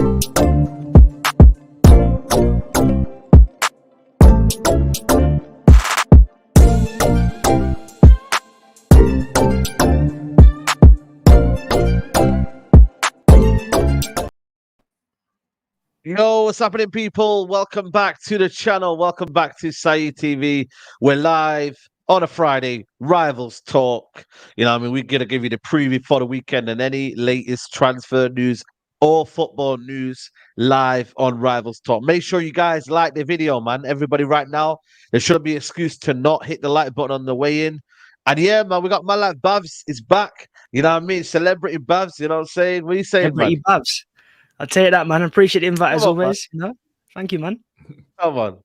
Yo, what's happening, people? Welcome back to the channel. Welcome back to Saeed TV. We're live on a Friday. Rivals talk. You know, we're going to give you the preview for the weekend and any latest transfer news or football news live on Rivals Talk. Make sure you guys like the video, man. Everybody right now, there shouldn't be an excuse to not hit the like button on the way in. And yeah, man, we got man like Babs is back. You know what I mean? Celebrity Babs, you know what I'm saying? What are you saying, man? Celebrity Babs. I'll tell you that, man. I appreciate the invite as Come on, always. You know? Thank you, man. Come on.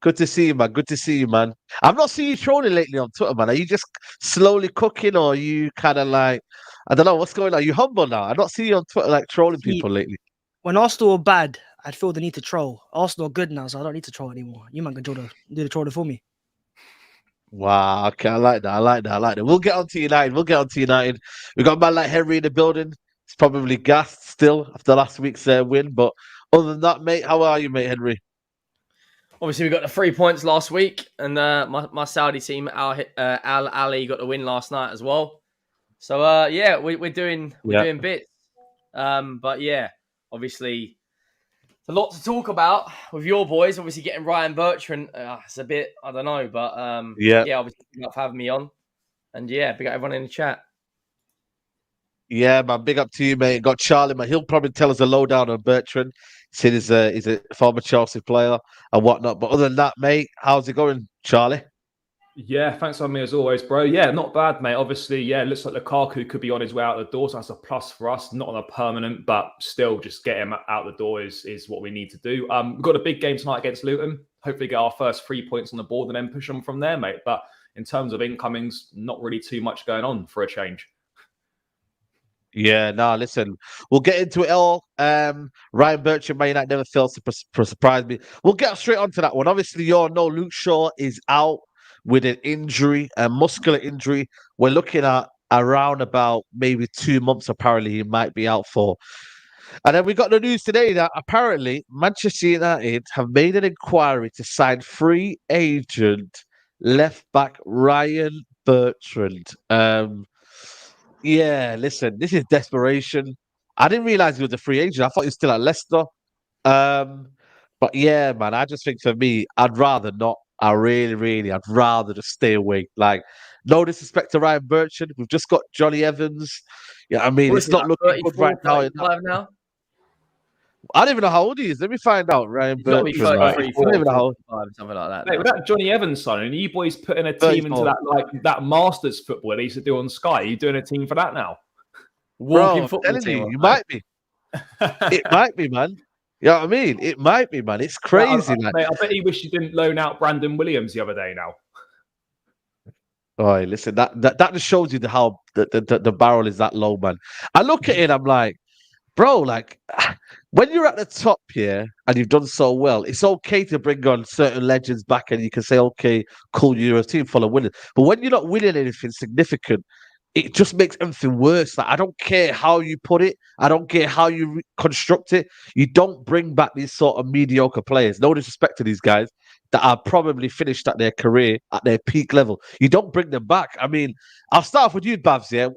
Good to see you, man. Good to see you, man. I've not seen you trolling lately on Twitter, man. Are you just slowly cooking, or are you kind of like, I don't know, what's going on? Are you humble now? I don't see you on Twitter like trolling people lately. When Arsenal were bad, I'd feel the need to troll. Arsenal are good now, so I don't need to troll anymore. You man can do the trolling for me. Wow, okay, I like that. I like that. I like that. We'll get on to United. We got a man like Henry in the building. He's probably gassed still after last week's win. But other than that, mate, how are you, mate, Henry? Obviously, we got the 3 points last week, and my Saudi team, Al Ali, got the win last night as well. So yeah, we're doing bits. But yeah, obviously, a lot to talk about with your boys. Obviously, getting Ryan Bertrand, it's a bit, I don't know, but yeah, obviously, thank you for having me on, and yeah, big up everyone in the chat. Yeah, man, big up to you, mate. Got Charlie, man. He'll probably tell us a lowdown on Bertrand. Said he's a former Chelsea player and whatnot. But other than that, mate, how's it going, Charlie? Yeah, thanks for having me as always, bro. Yeah, not bad, mate. Obviously, yeah, it looks like Lukaku could be on his way out the door, so that's a plus for us. Not on a permanent, but still just get him out the door is what we need to do. We've got a big game tonight against Luton. Hopefully get our first 3 points on the board and then push them from there, mate. But in terms of incomings, not really too much going on for a change. Yeah, no, listen, we'll get into it all. Ryan Bertrand, Man United never fails to surprise me. We'll get straight onto that one. Obviously, you all know Luke Shaw is out with an injury, a muscular injury. We're looking at around about maybe 2 months, apparently, he might be out for. And then we got the news today that apparently Manchester United have made an inquiry to sign free agent left back Ryan Bertrand. Yeah, listen, this is desperation. I didn't realize he was a free agent. I thought he was still at Leicester. But yeah, man, I just think for me, I'd rather not. I'd rather just stay away. Like, no disrespect to Ryan Bertrand. We've just got Johnny Evans. Yeah, I mean, it's not looking good right now. I don't even know how old he is. Let me find out. Ryan Bertrand. I don't even know how old. Something like that. Mate, with that Johnny Evans signing, you boys putting a team into that Masters football they used to do on Sky. Are you doing a team for that now? Walking football team. You might be. It might be, man. You know what I mean? It might be, man. It's crazy, man. Mate, I bet you wish you didn't loan out Brandon Williams the other day now. Oh, listen, that just shows you how the barrel is that low, man. I look at it, I'm like, bro, like, when you're at the top here and you've done so well, it's okay to bring on certain legends back and you can say, okay, cool, you're a team full of winners. But when you're not winning anything significant, it just makes everything worse. Like, I don't care how you put it. I don't care how you construct it. You don't bring back these sort of mediocre players. No disrespect to these guys that are probably finished at their career at their peak level. You don't bring them back. I mean, I'll start off with you, Babs. Yeah,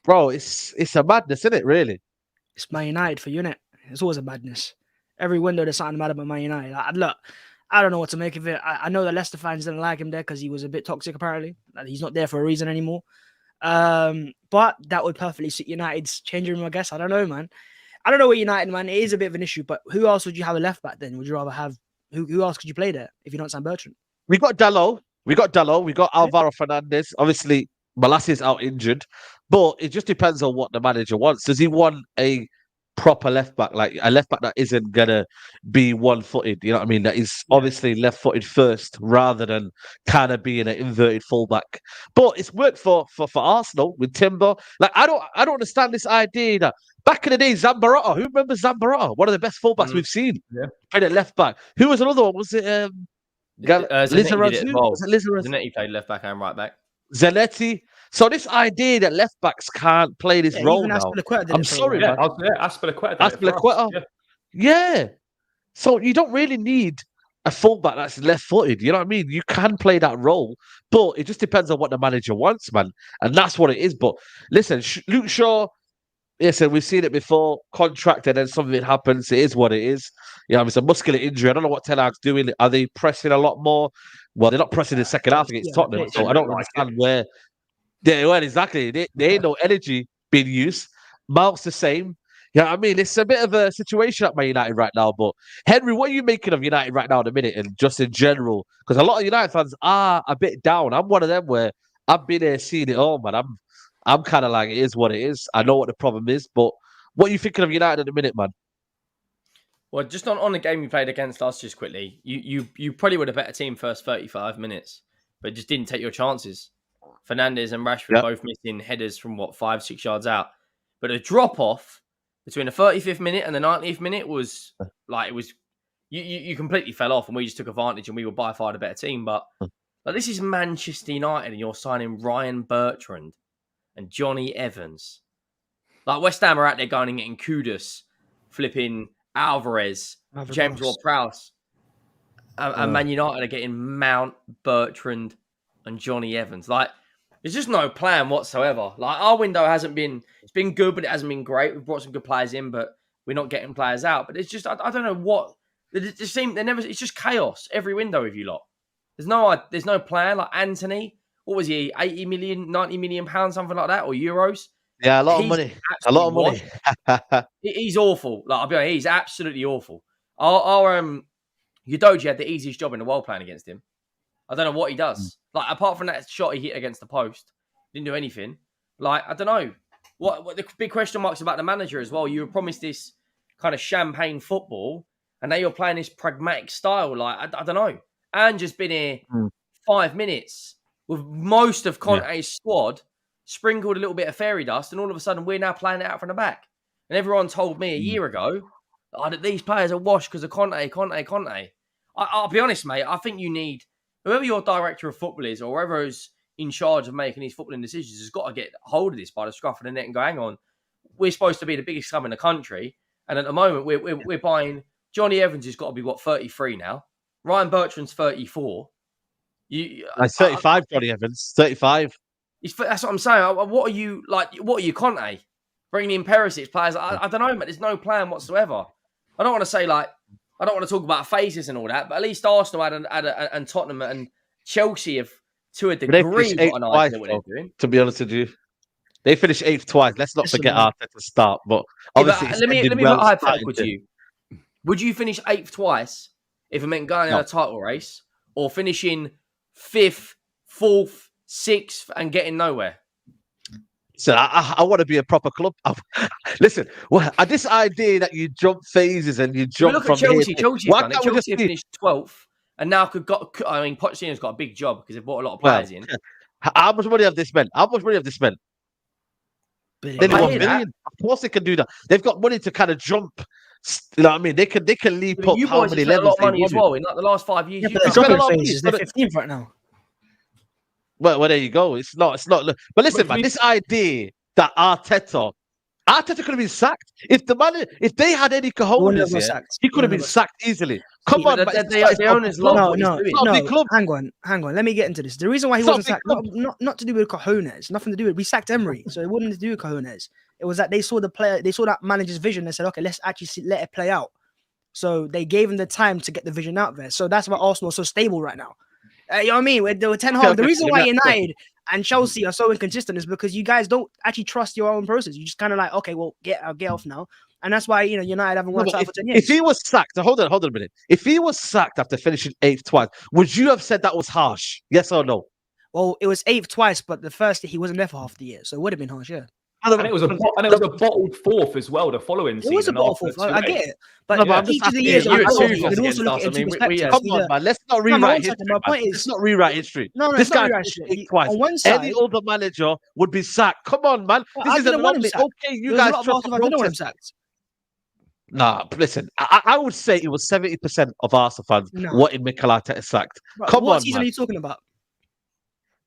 bro, it's a madness, isn't it? Really. It's Man United for you, innit? It's always a madness. Every window there's something mad about Man United. Look, I don't know what to make of it. I know the Leicester fans didn't like him there because he was a bit toxic, apparently. He's not there for a reason anymore. But that would perfectly suit United's changing room, I guess. I don't know, man. I don't know what United, man. It is a bit of an issue, but who else would you have a left back then? Would you rather have who else could you play there if you don't sign Bertrand? We got Dalot. We got Alvaro Fernandez. Obviously, Malassia's out injured, but it just depends on what the manager wants. Does he want a proper left back, like a left back that isn't gonna be one-footed? You know what I mean? That is obviously left-footed first, rather than kind of being an inverted fullback. But it's worked for Arsenal with Timber. Like, I don't understand this idea that back in the day, Zambarota. Who remembers Zambarota? One of the best fullbacks we've seen. Yeah, played at left back. Who was another one? Was it Lizarazu? Zanetti played left back and right back. Zanetti. So this idea that left backs can't play this role even now. Aspilicueta did I'm it for a sorry, while. man. Aspilicueta did it for us. Aspilicueta. Yeah. So you don't really need a fullback that's left-footed. You know what I mean? You can play that role, but it just depends on what the manager wants, man. And that's what it is. But listen, Luke Shaw, listen, we've seen it before. Contract, and then something happens. It is what it is. You know, it's a muscular injury. I don't know what Ten Hag's doing. Are they pressing a lot more? Well, they're not pressing in the second half against Tottenham, so I don't understand where. Well, exactly. They ain't no energy being used. Mount's the same. Yeah, I mean, it's a bit of a situation at Man United right now. But Henry, what are you making of United right now in a minute, and just in general? Because a lot of United fans are a bit down. I'm one of them where I've been there, seeing it all, man. I'm kind of like, it is what it is. I know what the problem is, but what are you thinking of United in a minute, man? Well, just on the game you played against us, just quickly, you probably would have bet a team first 35 minutes, but just didn't take your chances. Fernandes and Rashford both missing headers from 5-6 yards out. But a drop off between the 35th minute and the 90th minute was like, it was, you completely fell off, and we just took advantage, and we were by far the better team. But like, this is Manchester United, and you're signing Ryan Bertrand and Johnny Evans. Like, West Ham are out there going and getting Kudus, flipping Alvarez, James Ward-Prowse. And Man United are getting Mount, Bertrand, and Johnny Evans. Like, there's just no plan whatsoever. Like, our window hasn't been, it's been good, but it hasn't been great. We've brought some good players in, but we're not getting players out. But it's just, I don't know what, it's just chaos every window with you lot. There's no plan. Like, Anthony, what was he, 80 million, 90 million pounds, something like that, or euros? Yeah, a lot of money. A lot of money. He's awful. Like, I'll be honest, he's absolutely awful. Our Udogie had the easiest job in the world playing against him. I don't know what he does. Like, apart from that shot he hit against the post, didn't do anything. Like, I don't know. What the big question marks about the manager as well. You were promised this kind of champagne football, and now you're playing this pragmatic style. Like, I don't know. And just been here 5 minutes with most of Konate's squad sprinkled a little bit of fairy dust, and all of a sudden we're now playing it out from the back. And everyone told me a year ago that these players are washed because of Konate. I'll be honest, mate. I think you need, whoever your director of football is, or whoever is in charge of making these footballing decisions, has got to get hold of this by the scruff of the neck and go, hang on, we're supposed to be the biggest club in the country, and at the moment we're buying, Johnny Evans has got to be 33 now. Ryan Bertrand's 34. Like 35, Johnny Evans, 35. That's what I'm saying. What are you, Konate? Bringing in Perisic players? I don't know, mate. There's no plan whatsoever. I don't want to say, like, I don't want to talk about phases and all that, but at least Arsenal and Tottenham and Chelsea have, to a degree, got an idea what they're doing. To be honest with you, they finished 8th twice. Let's not forget Arteta's start. But obviously, let me put a hypothetical to you. Would you finish 8th twice if it meant going in a title race, or finishing 5th, 4th, 6th, and getting nowhere? So I want to be a proper club. Listen, this idea that you jump phases and you jump look from at Chelsea. Chelsea just finished 12th, and now Pochettino's got a big job because they've bought a lot of players in. How much money have they spent? Nearly 1 billion. Of course they can do that. They've got money to kind of jump. You know what I mean? They can leap up how many levels. A lot of money as well in like the last 5 years. Yeah, but they're dropping phases. They're 15th right now. Well, there you go. It's not. But listen, man, this idea that Arteta could have been sacked if they had any cojones, he could have been sacked easily. Come on, the owners love no. Hang on. Let me get into this. The reason why he wasn't sacked, not to do with cojones, nothing to do with. We sacked Emery, so it wouldn't to do with cojones. It was that they saw that manager's vision and said, okay, let's actually let it play out. So they gave him the time to get the vision out there. So that's why Arsenal is so stable right now. You know what I mean? With Ten Hag, the reason why United and Chelsea are so inconsistent is because you guys don't actually trust your own process. You just kind of like, okay, well, get off now. And that's why, United haven't won for 10 years. If he was sacked, hold on a minute. If he was sacked after finishing 8th twice, would you have said that was harsh? Yes or no? Well, it was 8th twice, but the first year he wasn't there for half the year. So it would have been harsh, yeah. And it was a bottled 4th as well the following season. It was a bottled 4th. I get it. But each of the years, you would also look at it in perspective. Come on, man. Let's not rewrite history. Let's not rewrite history. No, this guy twice. On one side, any other manager would be sacked. Come on, man. This is a anomaly. Okay, you guys trust the process. Nah, listen. I would say it was 70% of Arsenal fans wanting Mikel Arteta sacked. Come on, what season are you talking about?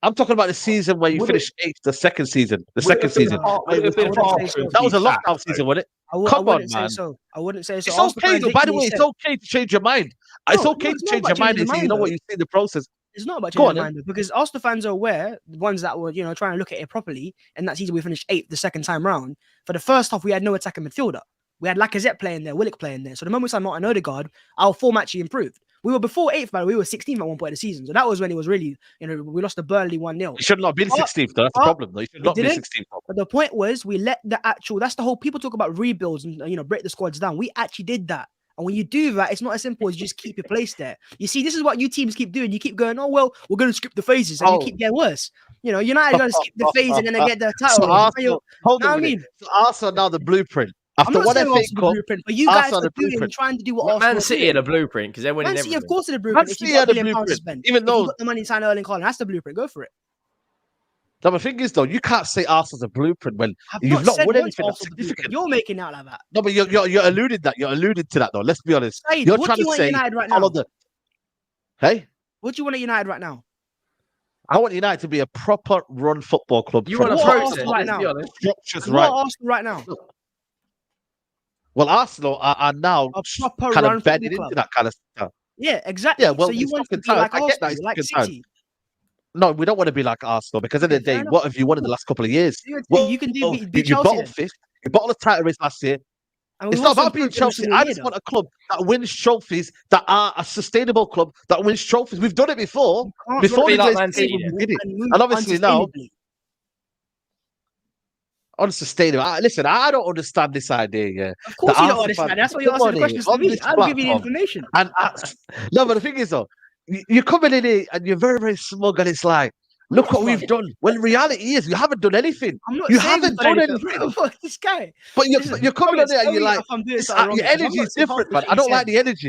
I'm talking about the season where you Would finished 8th, the second season. The Would it second have been season. hard- would it have been I wouldn't hard say for him so. to That was be a lockdown sacked, season, though? wasn't it? I Come on, wouldn't say man. so. I wouldn't say so. It's Arsenal okay, fans though. By the literally way, it's said- okay to change your mind. It's okay it's to not change about your mind changing and the say, you know mind, what, though. you see the process. It's not about Go changing on, their then. mind, because Arsenal fans are aware, the ones that were, trying to look at it properly. And that season we finished 8th the second time round. For the first half, we had no attacking midfielder. We had Lacazette playing there, Willock playing there. So the moment we signed Martin Odegaard, our form actually improved. We were before 8th, but we were 16th at one point of the season. So that was when it was really, we lost to Burnley 1-0. You should not have been But- 16th, though. That's the but problem, though. You should we not be didn't. 16th. But the point was, we let that's the whole, people talk about rebuilds and, break the squads down. We actually did that. And when you do that, it's not as simple as you just keep your place there. You see, this is what you teams keep doing. You keep going, oh, well, we're going to skip the phases. And you keep getting worse. United are going to skip the phase and then they get the title. So Arsenal, hold know on what a I minute. mean? So Arsenal now the blueprint. I'm After not one saying FA Arsenal the Cup, blueprint, but you guys Arsenal are the doing blueprint. trying to do what Arsenal Man are City doing. are the blueprint because they're winning Man City, everything. of course, are the blueprint. Man If you City got are the £1 billion to blueprint. spend, Even if though- you got the money to sign Erling Haaland, that's the blueprint. Go for it. Now, the thing is, though, you can't say Arsenal's a blueprint when I've you've not said won once anything that's Arsenal's the blueprint. significant. You're making it out like that. No, but you're alluding that. You're alluding to that, though. Let's be honest. Said, You're what trying do you to want say United right follow now? the. Hey, What do you want at United right now? I want United to be a proper run football club. You from want a What are process, Arsenal right let's be now? honest. structures And right. what are Arsenal right now? Well, Arsenal are now A proper kind run of bedded football into club. that kind of stuff. Yeah, exactly. Yeah, well, so you it's want to fucking be time. like I get that, Arsenal, it's like fucking time. City. No, we don't want to be like Arsenal because at the end of the fair day, enough. what have you won in the last couple of years? You can do be you Chelsea. bottled Then. fifth. You bottled the title race last year. And we've It's not also about being improved every Chelsea. single I year, just though. want a club that wins trophies that are a sustainable club that wins trophies. We've done it before. You can't Before be the like days Man of City, City, we did it. and move And obviously now, unsustainably. unsustainable. Listen, I don't understand this idea. Yeah, Of course The you don't Arsenal understand. fans- That's why you're come asking on the here, questions to on me. this I'll give you the platform. information. And no, but the thing is though, you're coming in here and you're very, very smug, and it's like, look not what we've smug. done. When reality is, you haven't done anything. I'm not You saying haven't we've done anything. anything. Fuck this guy. But Listen, you're coming on comments, there and tell you're me like, if I'm doing it's, something wrong, your because I'm energy not is too different, harsh man. with I don't what you like the energy.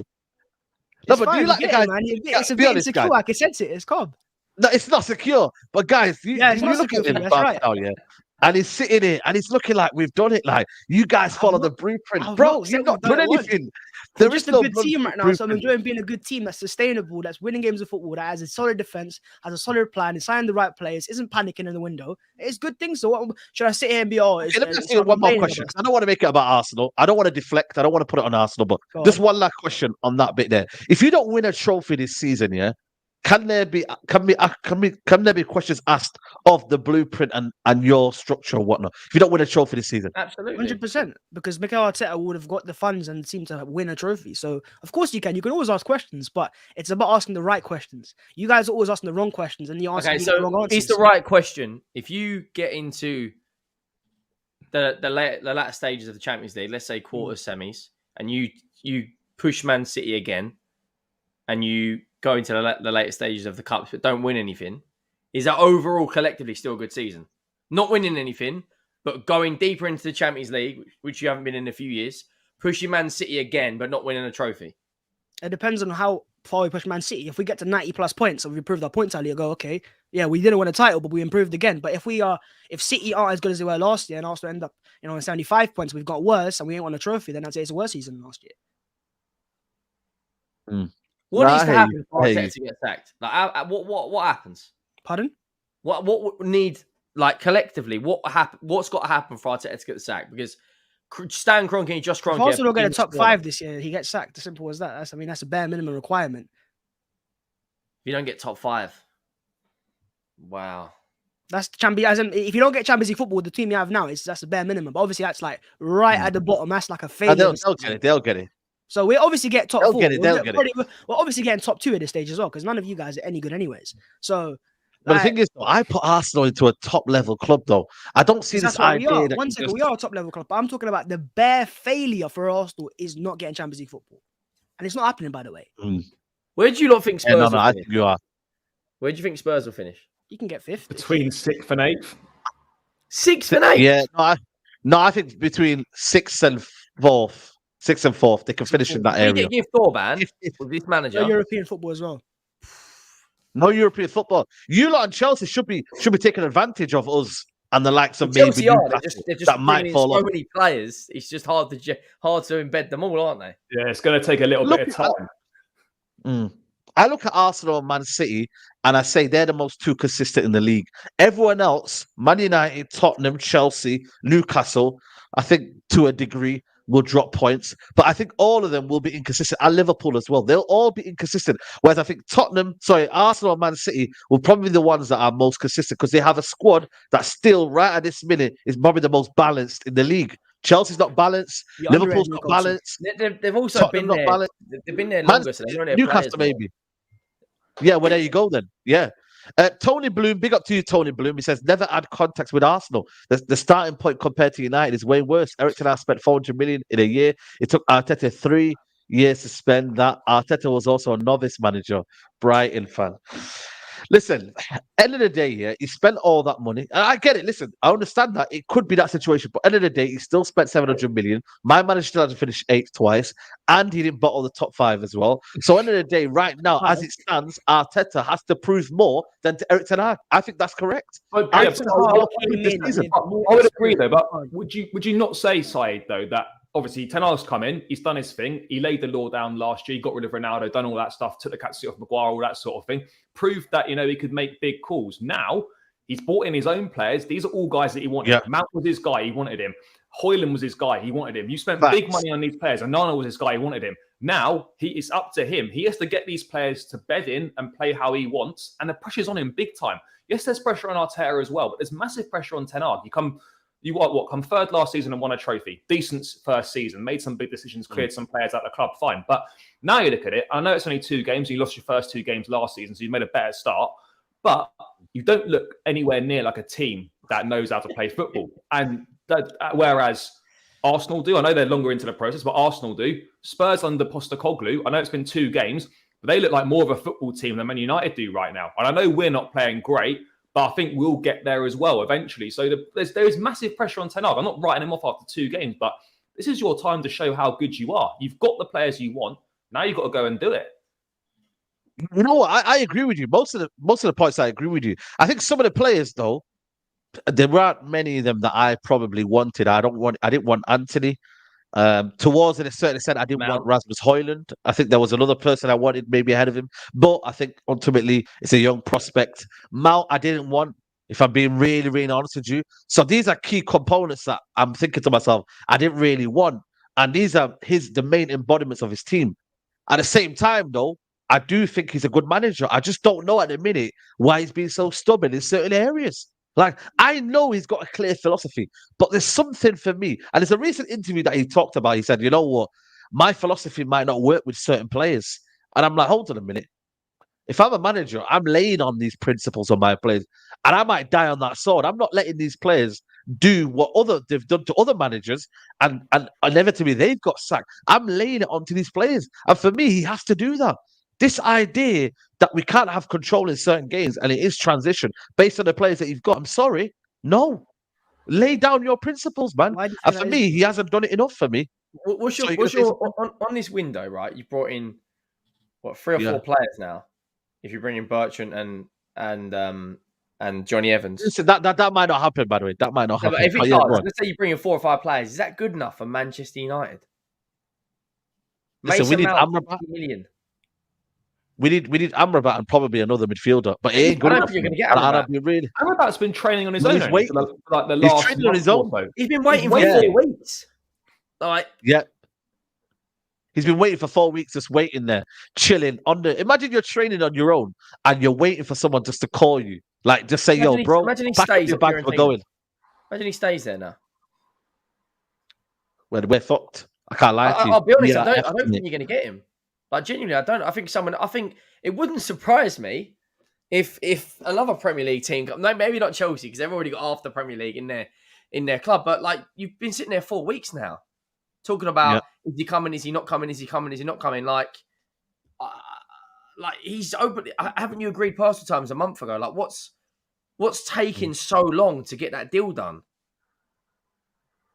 No, It's but do fine, you like the get guy? it, man. It's a Be bit honest, insecure. guys. I can sense it. It's calm. No, it's not secure. But guys, Yeah, it's you not look secure at for you, him that's right. now, yeah. And he's sitting here and he's looking like we've done it. Like you guys follow the not- blueprint, I've bro. not said You've not we've done done it once. anything. We're There is just a no good team right now, so I'm blueprint. enjoying being a good team that's sustainable, that's winning games of football, that has a solid defense, has a solid plan, is signing the right players, isn't panicking in the window. It's good things. So what, should I sit here and be Okay, let me ask you one more question. 'Cause I don't want to make it about Arsenal. I don't want to deflect. I don't want to put it on Arsenal. But Go just on. one last question on that bit there. If you don't win a trophy this season, yeah, can there be questions asked of the blueprint and your structure and whatnot? If you don't win a trophy this season, Absolutely. 100%, because Mikel Arteta would have got the funds and seem to win a trophy. So of course you can. You can always ask questions, but it's about asking the right questions. You guys are always asking the wrong questions, and you're asking Okay, the wrong so answers. it's the right question. If you get into the latter stages of the Champions League, let's say quarter semis, and you push Man City again, and you go into the later stages of the Cups but don't win anything, is that overall collectively still a good season? Not winning anything, but going deeper into the Champions League, which you haven't been in a few years, pushing Man City again but not winning a trophy. It depends on how far we push Man City. If we get to 90 plus points and we improved our point tally, you go, okay, yeah, we didn't win a title, but we improved again. But if City aren't as good as they were last year and Arsenal end up, on 75 points, we've got worse and we ain't won a trophy, then I'd say it's a worse season than last year. What needs to I happen for hear you. Arteta to get sacked? Like, what happens? Pardon? What would need, like, collectively? What's got to happen for Arteta to get the sack? Because Stan Kroenke and Josh Kroenke. If Arsenal don't get a top 5 this year, he gets sacked. As simple as that. That's a bare minimum requirement. If you don't get top 5, wow. That's champion. If you don't get Champions League football with the team you have now, that's a bare minimum. But obviously, that's like right at the bottom. That's like a failure. they'll get it. They'll get it. So we obviously get top They'll 4. get it, they'll get it. We're obviously getting top 2 at this stage as well, because none of you guys are any good anyways. So, But the thing is, though, I put Arsenal into a top level club, though. I don't see this idea that One second, we are a top level club, but I'm talking about the bare failure for Arsenal is not getting Champions League football, and it's not happening, by the way. Where do you not think Spurs will I finish? think you are. Where do you think Spurs will finish? You can get 5th. Between 6th and 8th. 6th and 8th? Yeah, I think between 6th and 4th. 6th and 4th, they can finish in that Can you area. get Thorban with this manager? No European football as well. No European football. You lot and Chelsea should be taking advantage of us and the likes of Chelsea maybe are. Newcastle They're just that might bringing in fall so off. many players. It's just hard to embed them all, aren't they? Yeah, it's going to take a little bit of time. I look at Arsenal and Man City, and I say they're the most two consistent in the league. Everyone else, Man United, Tottenham, Chelsea, Newcastle, I think to a degree will drop points, but I think all of them will be inconsistent. And Liverpool as well, they'll all be inconsistent. Whereas I think Arsenal and Man City will probably be the ones that are most consistent because they have a squad that still, right at this minute, is probably the most balanced in the league. Chelsea's not balanced. The Liverpool's underrated not Newcastle. balanced. They've also Tottenham been not there. balanced. They've been there Man longer, so they know their Newcastle players. maybe. Yeah, well, there you go then. Yeah. Tony Bloom, big up to you, Tony Bloom. He says, never had contacts with Arsenal. The starting point compared to United is way worse. Eric Ten Hag spent 400 million in a year. It took Arteta 3 years to spend that. Arteta was also a novice manager. Brighton fan. Listen, end of the day, yeah, he spent all that money. And I get it. Listen, I understand that. It could be that situation. But end of the day, he still spent 700 million. My manager still hasn't finished 8th twice. And he didn't bottle the top 5 as well. So end of the day, right now, as it stands, Arteta has to prove more than to Eric Ten Hag. I think that's correct. I would agree though, but would you not say, Said, though, that obviously Ten Hag's come in, he's done his thing, he laid the law down last year, he got rid of Ronaldo, done all that stuff, took the captaincy off Maguire, all that sort of thing, proved that he could make big calls. Now he's brought in his own players. These are all guys that he wanted. Yeah. Mount was his guy, he wanted him. Hoyland was his guy, he wanted him. You spent Facts. big money on these players, and Nana was his guy, he wanted him. Now it's up to him. He has to get these players to bed in and play how he wants, and the pressure's on him big time. Yes, there's pressure on Arteta as well, but there's massive pressure on Ten Hag. You come third last season and won a trophy. Decent first season, made some big decisions, cleared some players out of the club, fine. But now you look at it, I know it's only 2 games. You lost your first 2 games last season, so you made a better start. But you don't look anywhere near like a team that knows how to play football. And whereas Arsenal do, I know they're longer into the process, but Arsenal do. Spurs under Postecoglou, I know it's been 2 games, but they look like more of a football team than Man United do right now. And I know we're not playing great, but I think we'll get there as well eventually. So there is massive pressure on Ten Hag. I'm not writing him off after 2 games, but this is your time to show how good you are. You've got the players you want. Now you've got to go and do it. You know what? I agree with you. Most of the points I agree with you. I think some of the players, though, there weren't many of them that I probably wanted. I didn't want Anthony. Towards a certain extent, I didn't want Rasmus Højlund. I think there was another person I wanted maybe ahead of him, but I think ultimately it's a young prospect. Mount, I didn't want, if I'm being really, really honest with you. So these are key components that I'm thinking to myself, I didn't really want. And these are the main embodiments of his team. At the same time, though, I do think he's a good manager. I just don't know at the minute why he's being so stubborn in certain areas. Like, I know he's got a clear philosophy, but there's something for me. And there's a recent interview that he talked about. He said, you know what? My philosophy might not work with certain players. And I'm like, hold on a minute. If I'm a manager, I'm laying on these principles on my players. And I might die on that sword. I'm not letting these players do what they've done to other managers. And inevitably, they've got sacked. I'm laying it onto these players. And for me, he has to do that. This idea that we can't have control in certain games and it is transition based on the players that you've got. I'm sorry. No. Lay down your principles, man. And for me, he hasn't done it enough for me. What's your on this window, right? You brought in, 3 or 4 players now? If you bring in Bertrand and Johnny Evans. Listen, that might not happen, by the way. That might not happen. If it does, let's say you bring in 4 or 5 players. Is that good enough for Manchester United? Listen, we need Amrabat. We need Amrabat and probably another midfielder, but it ain't good enough. You're going to get Amrabat. Amrabat's been training on his own. He's training on his own. He's been waiting for 4 weeks. Yeah. He's been waiting for 4 weeks, just waiting there, chilling. Imagine you're training on your own and you're waiting for someone just to call you. Like, just say, yo, bro, imagine he stays your bags, we're going. Imagine he stays there now. We're fucked. I can't lie to you. I'll be honest, I don't think you're going to get him. Like, genuinely, I don't. I think it wouldn't surprise me if another Premier League team, maybe not Chelsea, because they've already got half the Premier League in their club, but like, you've been sitting there 4 weeks now, talking about is he coming, is he not coming, is he coming, is he not coming? Like he's open. Haven't you agreed personal terms a month ago? Like, what's taking so long to get that deal done?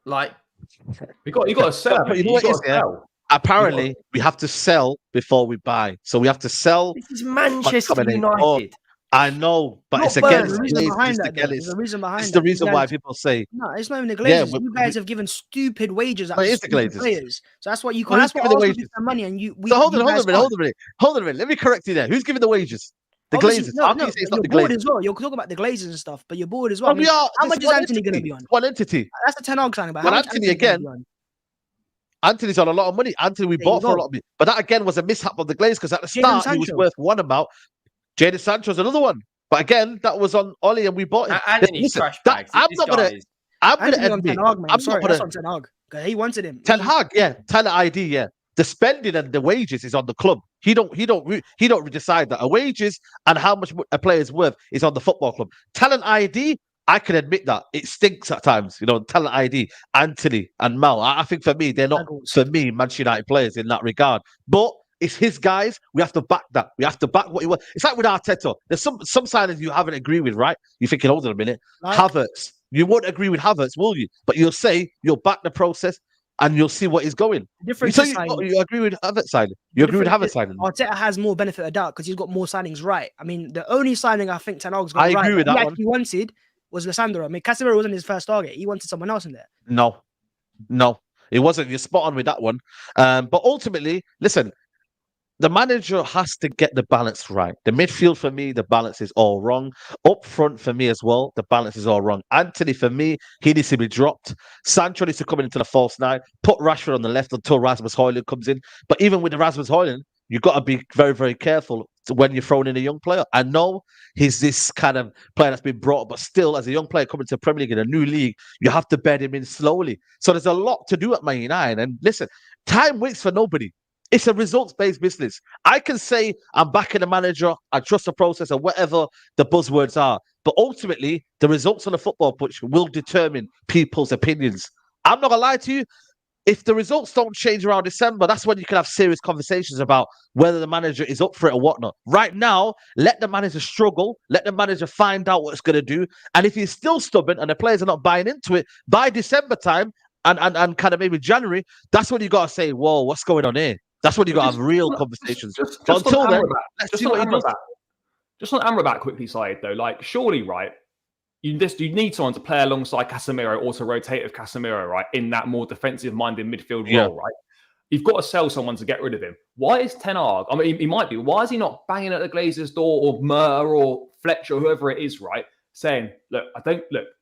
Like, you got to sell. But you know what it is, apparently, we have to sell before we buy. So we have to sell. This is Manchester United. I know, but Not it's Burn, against the reason Glazers. behind Just that, though. again, There's a reason behind it's that. the reason why people say, No, it's not even the yeah, Glazers. You guys have given stupid wages well, out it to is the stupid Glazers. players. So that's why you Well, can't. who's That's why giving the Arsenal wages? get their money, and you So hold you on, hold guys on a minute, can't. hold on a minute, hold on a minute. Let me correct you there. Who's giving the wages? The Obviously, Glazers. no, How can you say it's you're not the bored Glazers? as well. You're talking about the Glazers and stuff, but you're bored as well. Well, I mean, we are. how This much is one Anthony going to entity. be on? One entity. That's the 10 Hag signing, but Well, how much Anthony Anthony gonna again. be on? Anthony's on a lot of money. Anthony, we There you bought for a go. lot of money. But that again was a mishap of the Glazers because at the Jadon start he was Sancho. worth one amount. Jadon Sancho's another one. But again, that was on Ollie and we bought him. Anthony's Listen, trash that, bags. I'm This not guy gonna. is. I'm gonna Anthony on admit. 10 Hag, man. I'm Sorry, not that's gonna. on 10 Hag. 'Cause he wanted him. Ten Hag, yeah, talent ID, yeah. The spending and the wages is on the club. He don't decide that. A wages and how much a player is worth is on the football club. Talent ID, I can admit that it stinks at times. You know, talent ID, Anthony and Mal. I think for me, they're not for me Manchester United players in that regard. But it's his guys. We have to back that. We have to back what he was. It's like with Arteta. There's some signings you haven't agreed with, right? You're thinking, hold on a minute, Havertz. You won't agree with Havertz, will you? But you'll say you'll back the process. And you'll see what he's going. So you agree with Havertz signing? You agree with Havertz signing? Arteta has more benefit of doubt because he's got more signings right. I mean, the only signing I think Ten Hag's got I agree with that one. He wanted was Lissandro. I mean, Casemiro wasn't his first target. He wanted someone else in there. No, it wasn't. You're spot on with that one. But ultimately, listen, the manager has to get the balance right. The midfield, for me, the balance is all wrong. Up front, for me as well, the balance is all wrong. Anthony, for me, he needs to be dropped. Sancho needs to come into the false nine. Put Rashford on the left until Rasmus Højlund comes in. But even with the Rasmus Højlund, you've got to be very, very careful when you're throwing in a young player. I know he's this kind of player that's been brought up, but still, as a young player coming to the Premier League in a new league, you have to bed him in slowly. So there's a lot to do at Man United. And listen, time waits for nobody. It's a results-based business. I can say I'm backing the manager, I trust the process, or whatever the buzzwords are. But ultimately, the results on the football pitch will determine people's opinions. I'm not going to lie to you. If the results don't change around December, that's when you can have serious conversations about whether the manager is up for it or whatnot. Right now, let the manager struggle. Let the manager find out what it's going to do. And if he's still stubborn and the players are not buying into it, by December time and kind of maybe January, that's when you got to say, whoa, what's going on here? That's when you got to have real conversations. Just until then, let's see what he does. Just on Amrabat quickly, Said, though, like, surely, right, you need someone to play alongside Casemiro or to rotate with Casemiro, right, in that more defensive-minded midfield role, right? You've got to sell someone to get rid of him. Why is Ten Hag, I mean, he might be, why is he not banging at the Glazers' door or Murr or Fletcher or whoever it is, right, saying,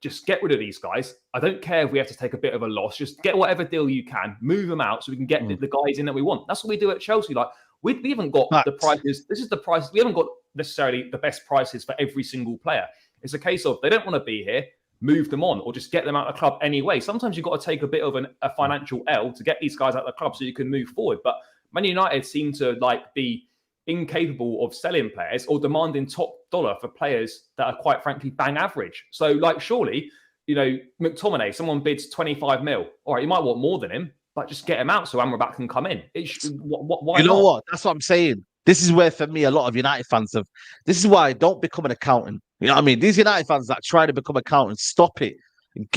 just get rid of these guys. I don't care if we have to take a bit of a loss. Just get whatever deal you can, move them out so we can get the guys in that we want. That's what we do at Chelsea. Like, we haven't got the prices. This is the price. We haven't got necessarily the best prices for every single player. It's a case of they don't want to be here, move them on, or just get them out of the club anyway. Sometimes you've got to take a bit of a financial L to get these guys out of the club so you can move forward. But Man United seem to be incapable of selling players or demanding top dollar for players that are quite frankly bang average. So surely, McTominay, someone bids 25 mil. All right, you might want more than him, but just get him out so Amrabat can come in. Why you know not? what? That's what I'm saying. This is where, for me, a lot of United fans have. This is why I don't become an accountant. You know what I mean? These United fans that try to become accountants, stop it.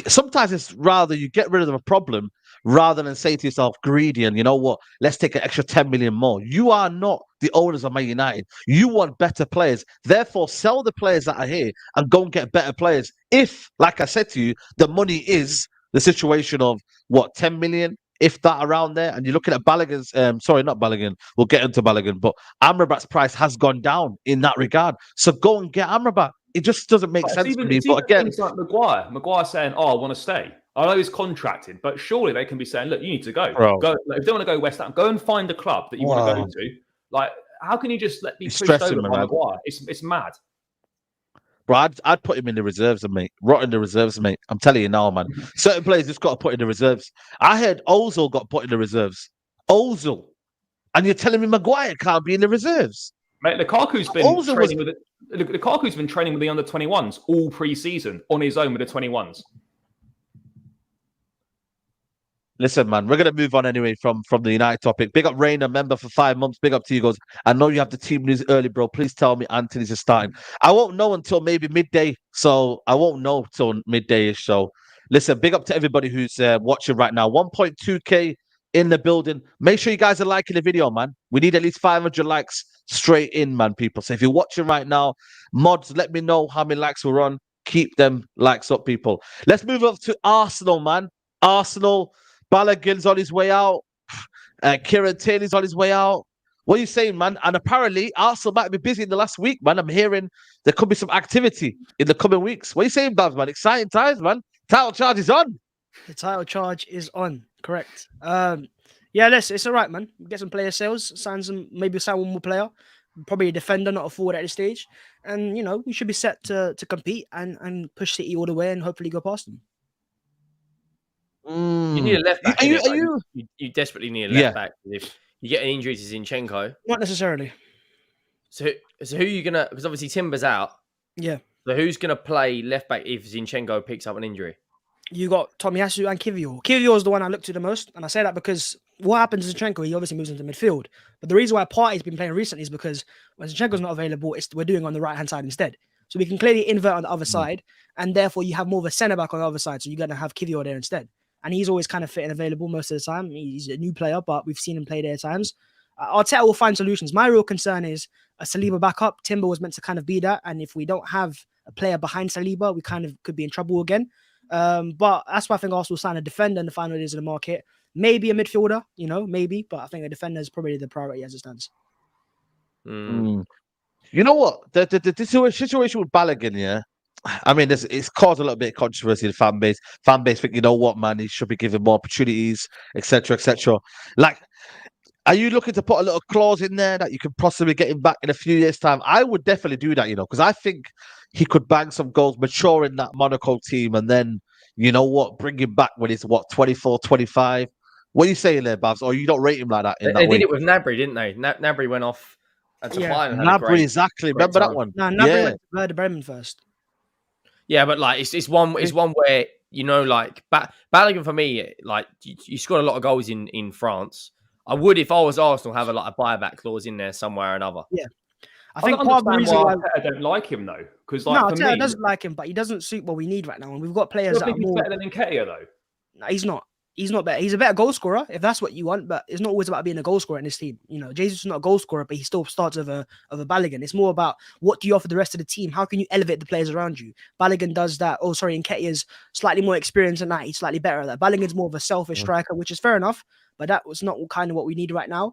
Sometimes it's rather you get rid of a problem rather than say to yourself, greedy, and you know what? Let's take an extra 10 million more. You are not the owners of Man United. You want better players. Therefore, sell the players that are here and go and get better players. If, like I said to you, the money is the situation of 10 million? If that around there, and you're looking at Balogun's, sorry, not Balogun, we'll get into Balogun, but Amrabat's price has gone down in that regard. So go and get Amrabat. It just doesn't make sense to me. But again, it's like Maguire saying, "Oh, I want to stay." I know he's contracted, but surely they can be saying, "Look, you need to go. Go. If they want to go West Ham, go and find a club that you want to go to." Like, how can you just let me pushed over by Maguire? It's mad. Bro, I'd put him in the reserves, mate. Rot in the reserves, mate. I'm telling you now, man. Certain players just got to put in the reserves. I heard Ozil got put in the reserves. Ozil. And you're telling me Maguire can't be in the reserves? Mate, Lukaku's been training with the under-21s all pre-season on his own with the 21s. Listen, man, we're going to move on anyway from the United topic. Big up Rainer, member for 5 months. Big up to you guys. I know you have the team news early, bro. Please tell me Anthony's is starting. I won't know until maybe midday. So I won't know till midday-ish. So listen, big up to everybody who's watching right now. 1.2K in the building. Make sure you guys are liking the video, man. We need at least 500 likes straight in, man, people. So if you're watching right now, mods, let me know how many likes we're on. Keep them likes up, people. Let's move up to Arsenal, man. Arsenal, Balogun's on his way out. Kieran Tierney's on his way out. What are you saying, man? And apparently, Arsenal might be busy in the last week, man. I'm hearing there could be some activity in the coming weeks. What are you saying, Babs, man? Exciting times, man. Title charge is on. The title charge is on. Correct. Yeah, it's all right, man. Get some player sales, sign one more player, probably a defender, not a forward at this stage, and we should be set to compete and push City all the way and hopefully go past them. You need a left back. You desperately need a left back. If you get an injury to Zinchenko, not necessarily. So who are you gonna? Because obviously Timber's out. Yeah. So who's gonna play left back if Zinchenko picks up an injury? You got Tomiyasu and Kivior. Kivior is the one I look to the most, and I say that because what happens to Zinchenko, he obviously moves into midfield. But the reason why Partey's been playing recently is because when Zinchenko's not available, we're doing on the right hand side instead. So we can clearly invert on the other side, and therefore you have more of a centre back on the other side. So you're gonna have Kivior there instead. And he's always kind of fit and available most of the time. He's a new player, but we've seen him play there at times. Arteta will find solutions. My real concern is a Saliba backup. Timber was meant to kind of be that. And if we don't have a player behind Saliba, we kind of could be in trouble again. But that's why I think Arsenal will sign a defender in the final days of the market. Maybe a midfielder, maybe. But I think a defender is probably the priority as it stands. You know what? The situation with Balogun, yeah? I mean, it's caused a little bit of controversy in the fan base. Fan base think, you know what, man, he should be given more opportunities, etc., etc. Like, are you looking to put a little clause in there that you can possibly get him back in a few years' time? I would definitely do that, because I think he could bang some goals, mature in that Monaco team, and then, bring him back when he's, 24, 25? What are you saying there, Babs? Or you don't rate him like that? They did it with Gnabry, didn't they? Gnabry went off at the final. Gnabry, exactly. Remember that one? No, Gnabry went to Werder Bremen first. Yeah, but like it's one where Balogun for me, like you scored a lot of goals in France. I would, if I was Arsenal, have a buyback clause in there somewhere or another. Yeah, I think part of the reason why I don't like him though, because Arteta doesn't like him, but he doesn't suit what we need right now, and we've got players that are more better than Nketiah though. No, he's not. He's not better. He's a better goal scorer if that's what you want, but it's not always about being a goal scorer in this team. Jesus is not a goal scorer, but he still starts of a Balogun. It's more about what do you offer the rest of the team? How can you elevate the players around you? Balogun does that. Nketiah's slightly more experienced than that. He's slightly better at that. Balogun's more of a selfish striker, which is fair enough, but that was not kind of what we need right now.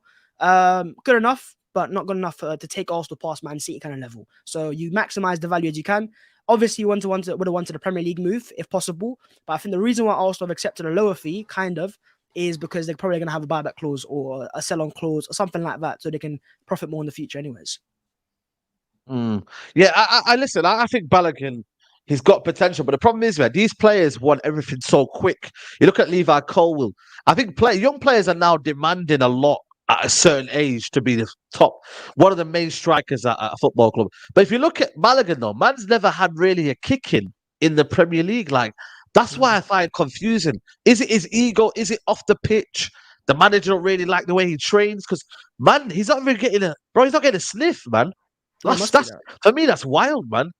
Good enough, but not good enough to take Arsenal past Man City kind of level. So you maximize the value as you can. Obviously, you would have wanted a Premier League move if possible, but I think the reason why Arsenal have accepted a lower fee, is because they're probably going to have a buyback clause or a sell-on clause or something like that, so they can profit more in the future, anyways. Yeah, I listen. I think Balogun, he's got potential, but the problem is, man, these players want everything so quick. You look at Levi Colwill. I think young players are now demanding a lot at a certain age to be the top, one of the main strikers at a football club. But if you look at Balogun, though, man's never had really a kick in the Premier League. Like, that's why I find it confusing. Is it his ego? Is it off the pitch? The manager don't really like the way he trains? Because, man, he's not even getting he's not getting a sniff, man. That's for me, that's wild, man.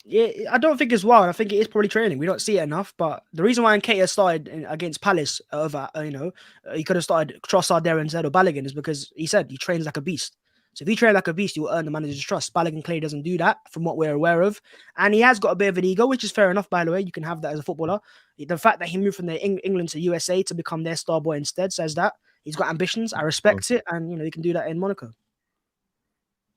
Yeah, I don't think it's wild. I think it is probably training. We don't see it enough. But the reason why Nketiah started against Palace over, he could have started Trossard there instead of Balogun is because he said he trains like a beast. So if you train like a beast, you'll earn the manager's trust. Balogun clearly doesn't do that from what we're aware of. And he has got a bit of an ego, which is fair enough, by the way. You can have that as a footballer. The fact that he moved from England to USA to become their star boy instead says that. He's got ambitions. I respect it. And, he can do that in Monaco.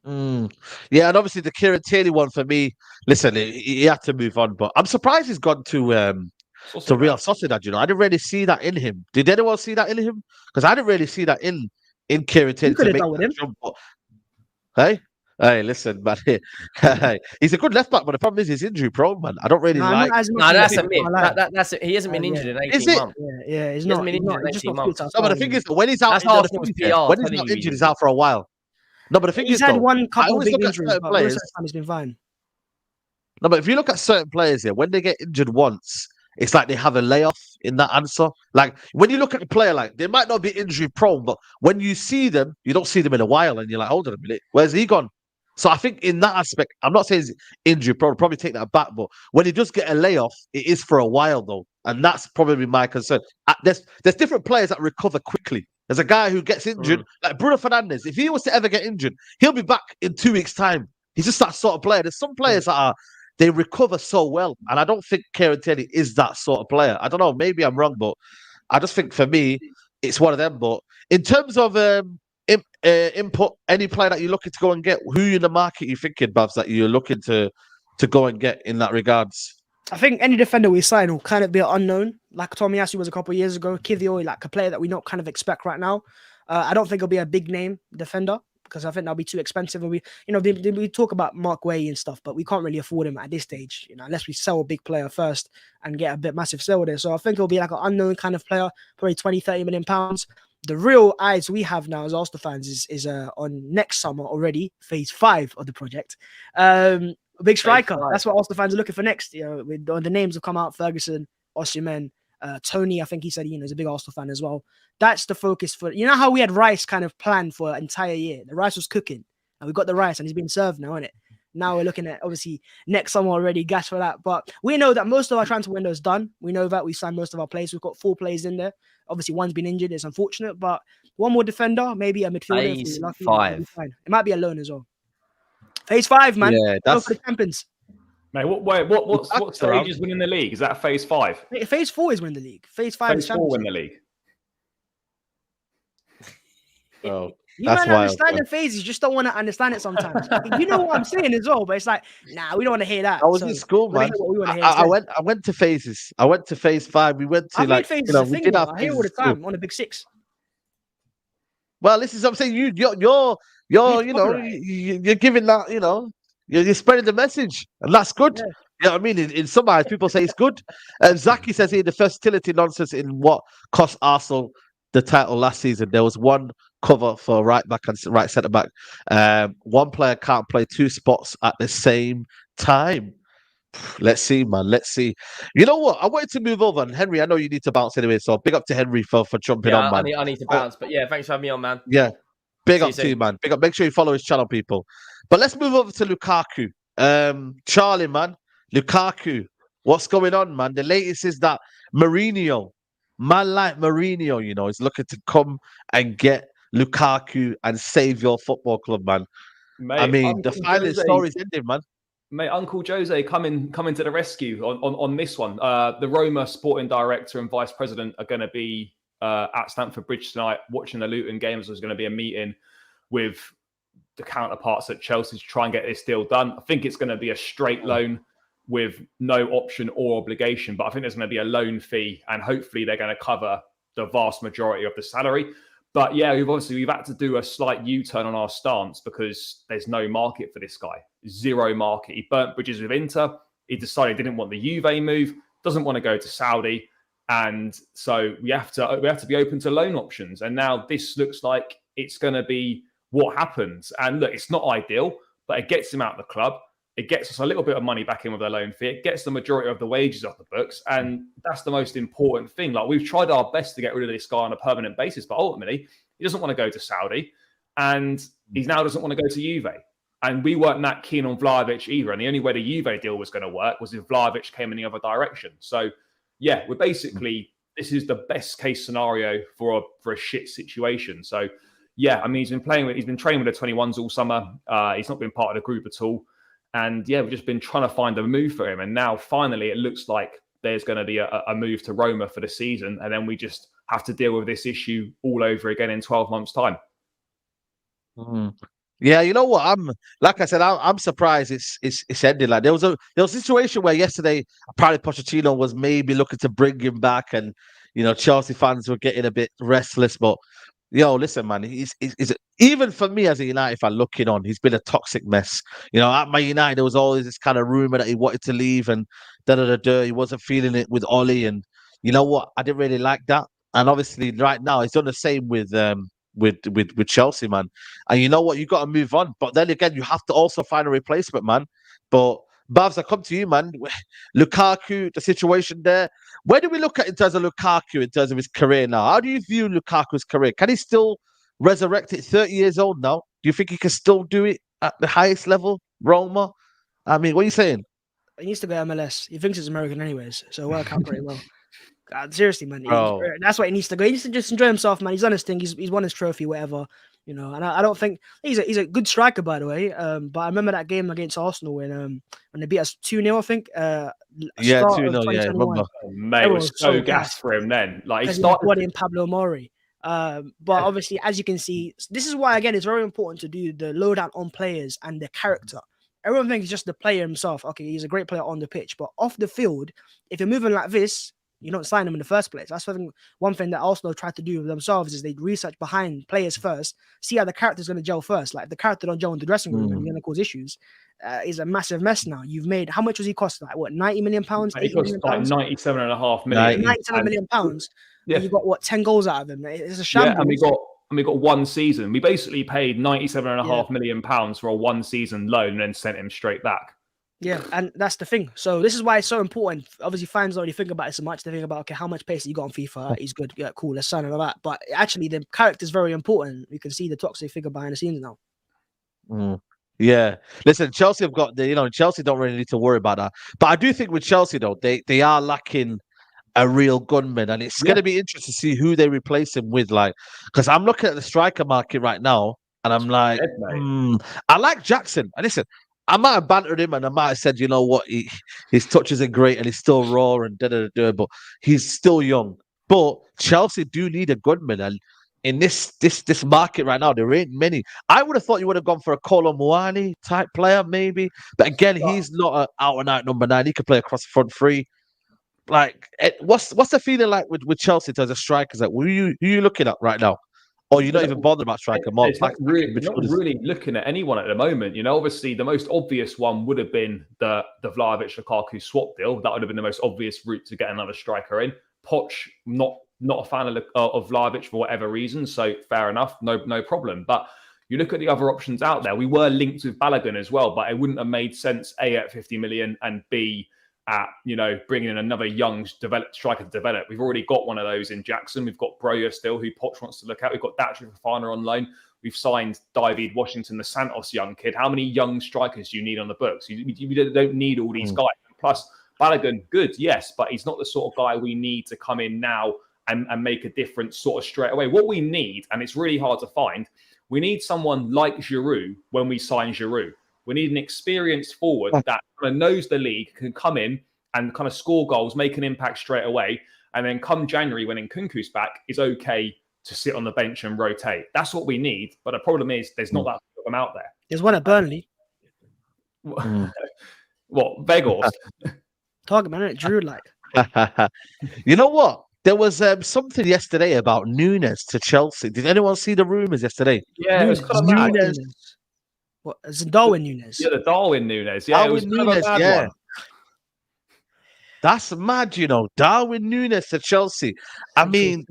Yeah, and obviously the Kieran Tierney one for me. Listen, he had to move on, but I'm surprised he's gone to Real Sociedad. I didn't really see that in him. Did anyone see that in him? Because I didn't really see that in Kieran Tierney. You could have done with him. Hey, listen, man. He's a good left back, but the problem is he's injury prone, man. I don't really like. That's a myth. He hasn't been injured in 18 months. Yeah, he's not been injured in 18 months. No, but the thing is, when he's out, when he's not injured, he's out for a while. No, but the thing he's is, had though, one couple of big injuries, but players, most of the time he's been fine. No, but if you look at certain players here, when they get injured once, it's like they have a layoff in that answer. Like when you look at a player, like they might not be injury prone, but when you see them, you don't see them in a while, and you're like, hold on a minute, where's he gone? So I think in that aspect, I'm not saying he's injury prone, probably take that back, but when he does get a layoff, it is for a while though. And that's probably my concern. There's different players that recover quickly. There's a guy who gets injured, like Bruno Fernandes. If he was to ever get injured, he'll be back in 2 weeks' time. He's just that sort of player. There's some players that they recover so well. And I don't think Kieran Tierney is that sort of player. I don't know, maybe I'm wrong, but I just think for me, it's one of them. But in terms of input, any player that you're looking to go and get, who in the market you thinking, Babs, that you're looking to go and get in that regards? I think any defender we sign will kind of be an unknown, like Tomiyasu was a couple of years ago. Kiwior, like a player that we don't kind of expect right now. I don't think it'll be a big name defender because I think that'll be too expensive. And we talk about Mark Way and stuff, but we can't really afford him at this stage, unless we sell a big player first and get a bit massive sale there. So I think it'll be like an unknown kind of player, probably 20, 30 million pounds. The real eyes we have now as Arsenal fans is on next summer already, phase 5 of the project. Big striker. That's what Arsenal fans are looking for next. With the names have come out: Ferguson, Osimhen, Tony. I think he said is a big Arsenal fan as well. That's the focus for. You know how we had Rice kind of planned for an entire year. The rice was cooking, and we got the rice, and he's being served now, isn't it? Now we're looking at obviously next summer already. Gas for that, but we know that most of our transfer window is done. We know that we signed most of our players. We've got 4 players in there. Obviously, one's been injured. It's unfortunate, but one more defender, maybe a midfielder. Phase 5. It might be a loan as well. Phase 5, man. Yeah, that's for the champions. Mate, what stage is winning the league? Is that phase 5? Phase 4 is winning the league. Phase 5 is phase 4 win the league. Oh, you might understand the phases, you just don't want to understand it sometimes. You know what I'm saying as well, but it's like, nah, we don't want to hear that. I was in school, man. I went to phases. I went to phase 5. We went to we did have I hear all the time on the big 6. Well, this is what I'm saying. You're giving that, you're spreading the message, and that's good. Yeah. You know what I mean? In some eyes, people say it's good. And Zaki says here the versatility nonsense in what cost Arsenal the title last season. There was one cover for right back and right centre back. One player can't play 2 spots at the same time. Let's see, man. Let's see. You know what? I wanted to move over, and Henry, I know you need to bounce anyway, so big up to Henry for jumping on, man. I need to bounce, but yeah, thanks for having me on, man. Yeah, big up to you, man. Big up. Make sure you follow his channel, people. But let's move over to Lukaku. Charlie, man. Lukaku. What's going on, man? The latest is that Mourinho, man like Mourinho, is looking to come and get Lukaku and save your football club, man. Mate, I mean, the final story's ending, man. Mate, Uncle Jose coming to the rescue on this one. The Roma sporting director and vice president are going to be at Stamford Bridge tonight watching the Luton games. There's going to be a meeting with the counterparts at Chelsea to try and get this deal done. I think it's going to be a straight loan with no option or obligation, but I think there's going to be a loan fee, and hopefully they're going to cover the vast majority of the salary. But yeah, we've had to do a slight U-turn on our stance because there's no market for this guy. Zero market. He burnt bridges with Inter. He decided he didn't want the Juve move, doesn't want to go to Saudi. And so we have to be open to loan options. And now this looks like it's going to be what happens. And look, it's not ideal, but it gets him out of the club. It gets us a little bit of money back in with a loan fee. It gets the majority of the wages off the books. And that's the most important thing. Like, we've tried our best to get rid of this guy on a permanent basis, but ultimately he doesn't want to go to Saudi, and he now doesn't want to go to Juve. And we weren't that keen on Vlahovic either. And the only way the Juve deal was going to work was if Vlahovic came in the other direction. So yeah, we're basically, this is the best case scenario for a shit situation. So yeah, I mean, he's been training with the 21s all summer. He's not been part of the group at all. And yeah, we've just been trying to find a move for him. And now finally it looks like there's going to be a move to Roma for the season. And then we just have to deal with this issue all over again in 12 months' time. Yeah, you know what? I'm surprised it's ended. Like there was a situation where yesterday apparently Pochettino was maybe looking to bring him back, and Chelsea fans were getting a bit restless. But listen, man, he's even for me as a United fan looking on, he's been a toxic mess. At Man United there was always this kind of rumor that he wanted to leave and he wasn't feeling it with Ollie, and you know what? I didn't really like that. And obviously right now he's done the same with Chelsea, man. And you know what? You got to move on. But then again, you have to also find a replacement, man. But Babs, I come to you, man. Lukaku, the situation there. Where do we look at in terms of Lukaku, in terms of his career now? How do you view Lukaku's career? Can he still resurrect it 30 years old now? Do you think he can still do it at the highest level? Roma? I mean, what are you saying? He needs to go MLS. He thinks it's American anyways, so it work out pretty well. Seriously, man. Bro. That's why he needs to go. He needs to just enjoy himself, man. He's done his thing. He's won his trophy, whatever. And I don't think he's a good striker, by the way. But I remember that game against Arsenal when they beat us 2-0, I think. Yeah, Start 2-0, of yeah, 2021. remember. Mate, it was so gassed for him then. Like he started in Pablo Mori. But obviously, as you can see, this is why again it's very important to do the lowdown on players and their character. Everyone thinks just the player himself. Okay, he's a great player on the pitch, but off the field, if you're moving like this, you don't sign him in the first place. That's one thing that Arsenal tried to do with themselves is they research behind players first, see how the character's going to gel first. Like if the character don't gel in the dressing room and you're going to cause issues, is a massive mess now. You've made, how much was he cost? Like what, 90 million pounds? He cost like 97.5 million. 97 million pounds. Yeah. And you got what, 10 goals out of him? It's a shambles. Yeah, and we got one season. We basically paid 97.5 million pounds for a one season loan and then sent him straight back. Yeah, and that's the thing. So this is why it's so important. Obviously, fans already think about it so much. They think about, okay, how much pace you got on FIFA? He's good. Yeah, cool. Let's sign and all that. But actually, the character is very important. You can see the toxic figure behind the scenes now. Yeah. Listen, Chelsea have got Chelsea don't really need to worry about that. But I do think with Chelsea, though, they are lacking a real gunman. And it's going to be interesting to see who they replace him with. Like, because I'm looking at the striker market right now and I'm like, I like Jackson. And listen, I might have bantered him and I might have said, you know what, his touch isn't great and he's still raw and but he's still young. But Chelsea do need a gunman, and in this market right now, there ain't many. I would have thought you would have gone for a Kolo Muani type player, maybe. But again, he's not an out-and-out number 9. He could play across the front three. Like, what's the feeling like with Chelsea in terms of strikers? Like, who you looking at right now? Or you're not even bothered about striker? We're not really looking at anyone at the moment. Obviously, the most obvious one would have been the Vlahovic-Lukaku swap deal. That would have been the most obvious route to get another striker in. Poch, not a fan of Vlahovic for whatever reason, so fair enough, no problem. But you look at the other options out there. We were linked with Balogun as well, but it wouldn't have made sense, A, at 50 million, and B, at bringing in another young striker to develop. We've already got one of those in Jackson. We've got Broja still, who Poch wants to look at. We've got Datri Fofana on loan. We've signed David Washington, the Santos young kid. How many young strikers do you need on the books? You don't need all these guys. Plus, Balogun, good, yes, but he's not the sort of guy we need to come in now and make a difference sort of straight away. What we need, and it's really hard to find, we need someone like Giroud when we sign Giroud. We need an experienced forward that kind of knows the league, can come in and kind of score goals, make an impact straight away. And then come January, when Nkunku's back, is okay to sit on the bench and rotate. That's what we need. But the problem is there's not that many of them out there. There's one at Burnley. What? Vegas? Talk about it, Drew, like. You know what? There was something yesterday about Nunes to Chelsea. Did anyone see the rumours yesterday? Yeah, Nunes. it was kind of Nunes. What? It's Darwin Nunes. Yeah, the Darwin Nunes. Yeah, Darwin it was kind Nunes, of a bad one. That's mad, Darwin Nunes to Chelsea. I mean,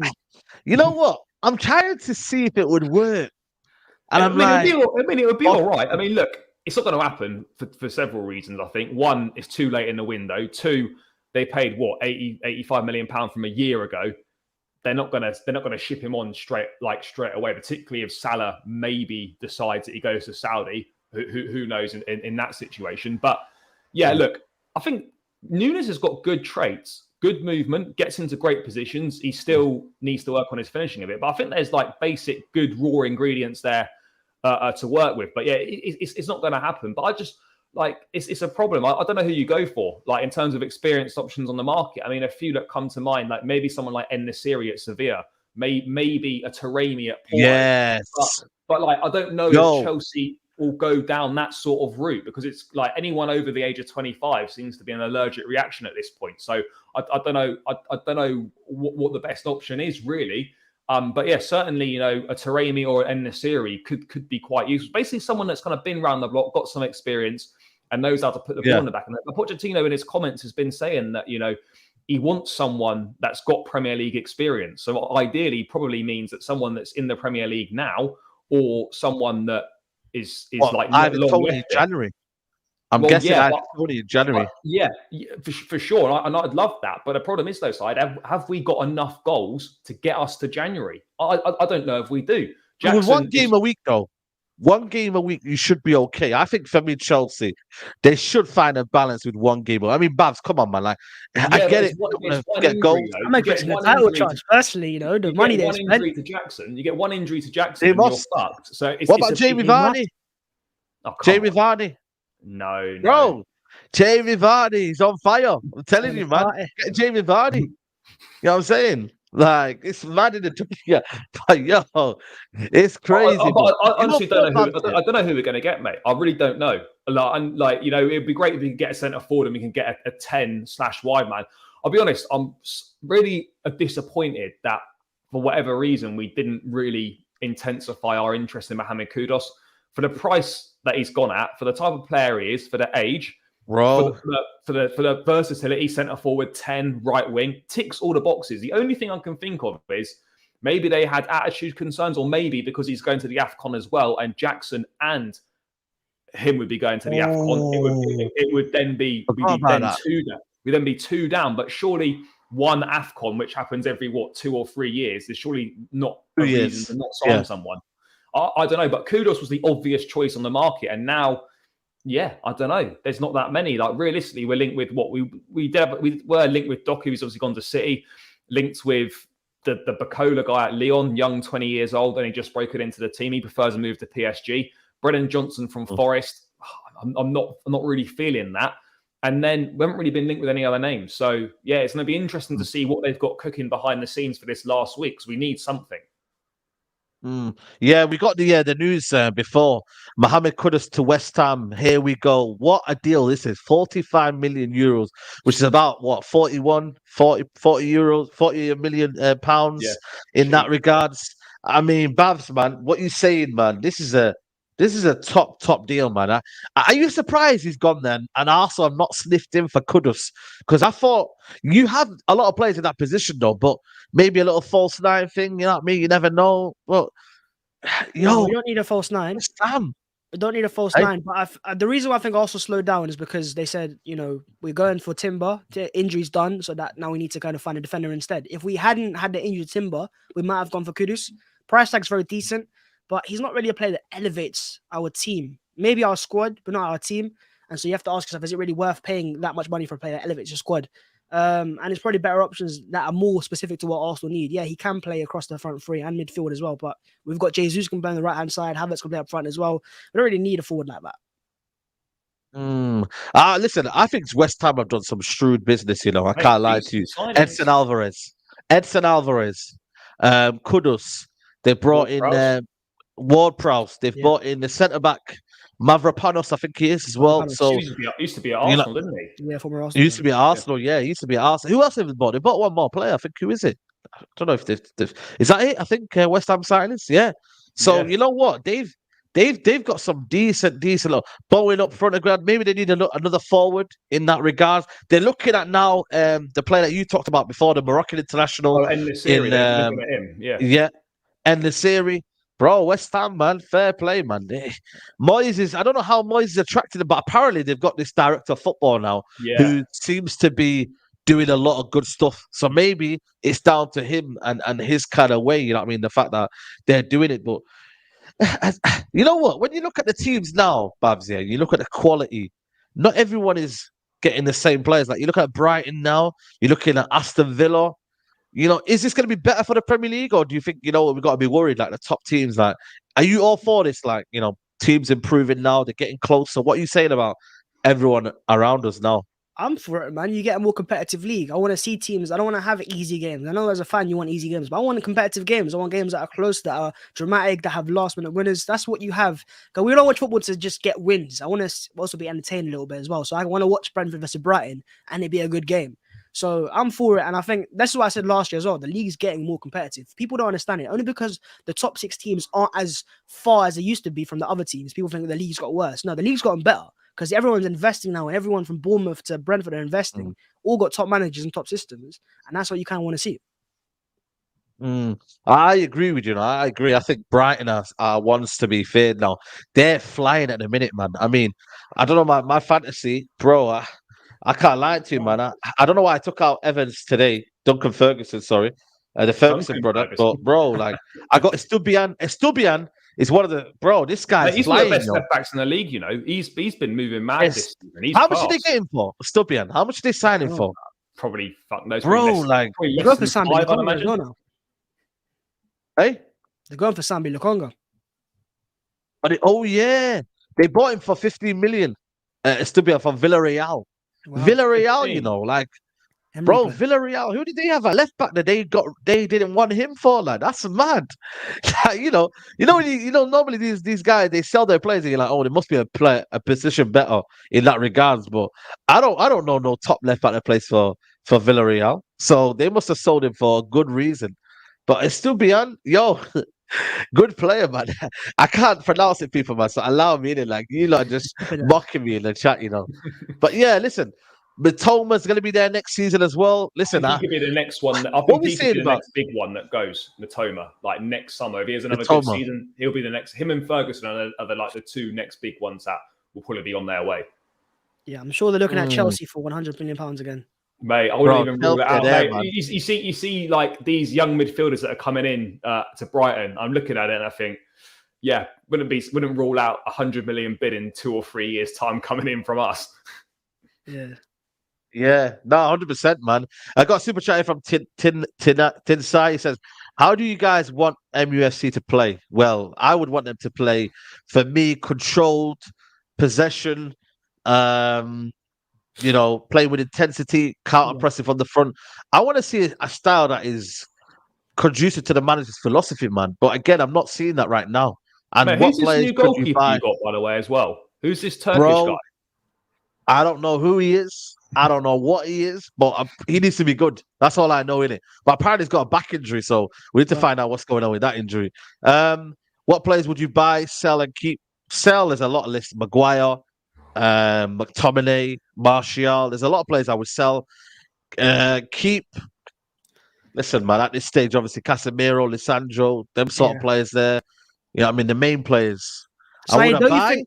you know what? I'm trying to see if it would work. And it would be all right. I mean, look, it's not going to happen for several reasons, I think. One, it's too late in the window. Two, they paid, 85 million pounds from a year ago. They're not going to ship him on straight away, particularly if Salah maybe decides that he goes to Saudi. Who knows in that situation? But yeah, look, I think Nunes has got good traits, good movement, gets into great positions. He still needs to work on his finishing a bit, but I think there's like basic good raw ingredients there to work with. But yeah, it's not going to happen. But I just it's a problem. I don't know who you go for, like in terms of experienced options on the market. I mean, a few that come to mind, like maybe someone like En-Nesyri at Sevilla, maybe a Taremi at Porto. Yes, but like I don't know if Chelsea will go down that sort of route, because it's like anyone over the age of 25 seems to be an allergic reaction at this point. So I don't know. I don't know what the best option is really. But yeah, certainly, a Taremi or an En-Nesyri could be quite useful. Basically, someone that's kind of been around the block, got some experience, and knows how to put the ball in the back. And Pochettino in his comments has been saying that, he wants someone that's got Premier League experience. So ideally, probably means that someone that's in the Premier League now, or someone that is like either Tony in January. I'm guessing Tony in January. Yeah, for sure. And I'd love that. But the problem is, though, side, have we got enough goals to get us to January? I don't know if we do. With one game a week, though. 1 game a week, you should be okay. I think for me, Chelsea, they should find a balance with 1 game. I mean, Babs, come on, man. Like, I get it. It's one Get injury, goals. though. I'm You get expecting a one title injury charge. Firstly, you know, the you money get they one spent. injury to Jackson. You get one injury to Jackson, They and you're must. fucked. So it's What about Jamie Vardy? Oh, Jamie Vardy. No. Bro, Jamie Vardy's on fire. I'm telling Jamie you, man. Vardy. Get Jamie Vardy. You know what I'm saying? Like, it's mad in the yeah. But yo, it's crazy. I honestly don't know who. Babs, I don't know who we're going to get, mate. I really don't know. Like, it'd be great if we can get a centre forward and we can get a 10/wide man. I'll be honest. I'm really disappointed that for whatever reason we didn't really intensify our interest in Mohamed Kudus for the price that he's gone at, for the type of player he is, for the age. bro. For the versatility, centre forward, 10, right wing, ticks all the boxes. The only thing I can think of is maybe they had attitude concerns, or maybe because he's going to the AFCON as well, and Jackson and him would be going to the AFCON. It would then be we'd then be 2 down. But surely one AFCON, which happens every 2 or 3 years, is surely not a reason to not sign someone. I don't know, but Kudus was the obvious choice on the market, and now. Yeah, I don't know. There's not that many. Like, realistically, we're linked with what we were linked with Doku, who's obviously gone to City, linked with the Bacola guy at Lyon, young, 20 years old, and he just broke it into the team. He prefers a move to PSG. Brennan Johnson from Forest. I'm not really feeling that. And then we haven't really been linked with any other names. So yeah, it's going to be interesting to see what they've got cooking behind the scenes for this last week, because we need something. Yeah, we got the news before. Mohamed Kudus to West Ham. Here we go. What a deal this is. 45 million euros, which is about what, 40 million pounds in that regards. I mean, Babs, man, what you saying, man? This is a top deal, man. Are you surprised he's gone then? And also, I'm not sniffed in for Kudus, because I thought you have a lot of players in that position, though, but maybe a little false 9 thing. You know what I mean? You never know. Well, No, we don't need a false 9. Damn. We don't need a false 9. But the reason why I think I also slowed down is because they said, we're going for Timber. Injury's done, so that now we need to kind of find a defender instead. If we hadn't had the injured Timber, we might have gone for Kudus. Price tag's very decent, but he's not really a player that elevates our team. Maybe our squad, but not our team. And so you have to ask yourself, is it really worth paying that much money for a player that elevates your squad? And it's probably better options that are more specific to what Arsenal need. Yeah, he can play across the front 3 and midfield as well, but we've got Jesus can play on the right-hand side, Havertz can play up front as well. We don't really need a forward like that. Listen, I think West Ham have done some shrewd business, I can't lie to you. Edson Alvarez, Kudus. They brought in Ward-Prowse. They've brought in the centre-back, Mavropanos, I think he is as well. So used to be at Arsenal, didn't he? Yeah, former Arsenal. He used to be at Arsenal. Yeah, he used to be at Arsenal. Who else have they bought? They bought one more player. I think. Who is it? I don't know if is that it? I think West Ham signings. Yeah. So you know what? They've got some decent Bowen up front of ground. Maybe they need another forward in that regard. They're looking at now the player that you talked about before, the Moroccan international. And the series, looking at him. Yeah. And the series. Bro, West Ham, man, fair play, man. Moyes I don't know how Moyes is attracted them, but apparently they've got this director of football now who seems to be doing a lot of good stuff. So maybe it's down to him and his kind of way, you know what I mean? The fact that they're doing it. But you know what? When you look at the teams now, Babs, you look at the quality, not everyone is getting the same players. Like you look at Brighton now, you're looking at Aston Villa. Is this going to be better for the Premier League, or do you think, we've got to be worried, like the top teams? Like, are you all for this? Like, teams improving now, they're getting closer. What are you saying about everyone around us now? I'm for it, man. You get a more competitive league. I want to see teams. I don't want to have easy games. I know as a fan you want easy games, but I want competitive games. I want games that are close, that are dramatic, that have last-minute winners. That's what you have. Because we don't watch football to just get wins. I want to also be entertained a little bit as well. So I want to watch Brentford versus Brighton, and it be a good game. So I'm for it, and I think that's what I said last year as well. The league's getting more competitive. People don't understand it, only because the top 6 teams aren't as far as they used to be from the other teams. People think the league's got worse. No, the league's gotten better because everyone's investing now, and everyone from Bournemouth to Brentford are investing. All got top managers and top systems, and that's what you kind of want to see. I agree with you. I agree. I think Brighton are ones to be feared now. They're flying at the minute, man. I mean, I don't know, my fantasy, bro. I can't lie to you, man. I don't know why I took out Evans today. Duncan Ferguson, sorry. The Ferguson brother. But, bro, like, I got Estupiñán is one of the This guy's He's one of flying. the best Yo. left backs in the league. You know, he's been moving mad Yes. this season. He's How much class. did they get him for? Stubbian. How much did they sign him for? Probably fuck knows. Bro, Probably less, like probably They're less going for than Sambi 5, I'd Lokonga as imagine. well now. Hey, They're going for Sambi Lokonga. but they bought him for 15 million. Stubbian from Villarreal. Wow. Villarreal, 15. you know, like. Henry Bro, player. Villarreal, who did they have at left back that they didn't want him for? Like, that's mad. Normally these guys they sell their players and you're like, oh, there must be a position better in that regards. But I don't know no top left back that plays for Villarreal. So they must have sold him for a good reason. But it's still beyond good player, man. I can't pronounce it, people, man. So allow me in. Like you lot just mocking me in the chat, But yeah, listen. Mitoma's going to be there next season as well. Listen, he could be the next one. I what think we he could be saying the about next big one that goes. Matoma, like next summer, if he has another Mitoma. good season, he'll be the next. Him and Ferguson are the two next big ones that will probably be on their way. Yeah, I'm sure they're looking at Chelsea for £100 million again. Mate, I wouldn't even rule it out. There, Mate, you see, like these young midfielders that are coming in to Brighton. I'm looking at it and I think, yeah, wouldn't rule out 100 million bid in 2 or 3 years' time coming in from us. Yeah. Yeah, no, 100%, man. I got a super chat from Tin Sai. He says, "How do you guys want MUFC to play?" Well, I would want them to play, for me, controlled possession. Play with intensity, counter pressing from the front. I want to see a style that is conducive to the manager's philosophy, man. But again, I'm not seeing that right now. And Mate, what who's this players new could you goalkeeper buy? you got, by the way, as well? Who's this Turkish guy? I don't know who he is. I don't know what he is, but he needs to be good. That's all I know, innit? But apparently he's got a back injury, so we need to find out what's going on with that injury. What players would you buy, sell, and keep? Sell, there's a lot of lists. Maguire, McTominay, Martial. There's a lot of players I would sell. Keep. Listen, man, at this stage, obviously, Casemiro, Lisandro, them sort of players there. The main players. So I would buy.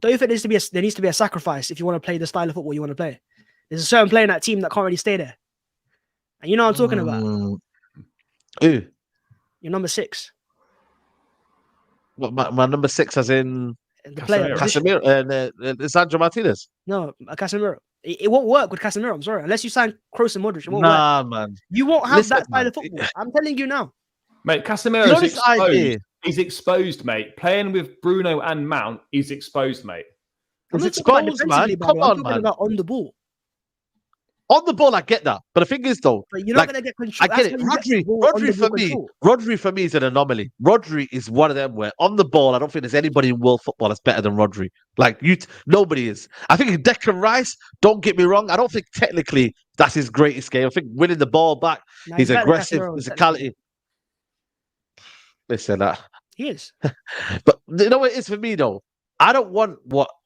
Don't you think there needs to be a sacrifice if you want to play the style of football you want to play? There's a certain player in that team that can't really stay there. And you know what I'm talking about? Who? Your number 6. What, my number 6 as in The player. Casemiro and Lisandro Martinez? No, Casemiro. It won't work with Casemiro, I'm sorry. Unless you sign Kroos and Modric, it won't work. Man. You won't have that style of football. I'm telling you now. Mate, Casemiro's exposed. He's exposed, mate. Playing with Bruno and Mount, he's exposed, mate. He's exposed, man. Come on, man. About on the ball. On the ball, I get that. But the thing is, though, but you're not going to get control. I get it. Rodri for me is an anomaly. Rodri is one of them where on the ball, I don't think there's anybody in world football that's better than Rodri. Like nobody is. I think Declan Rice. Don't get me wrong. I don't think technically that's his greatest game. I think winning the ball back, he's aggressive, physicality. Listen, he is. But you know what it is for me though? I don't want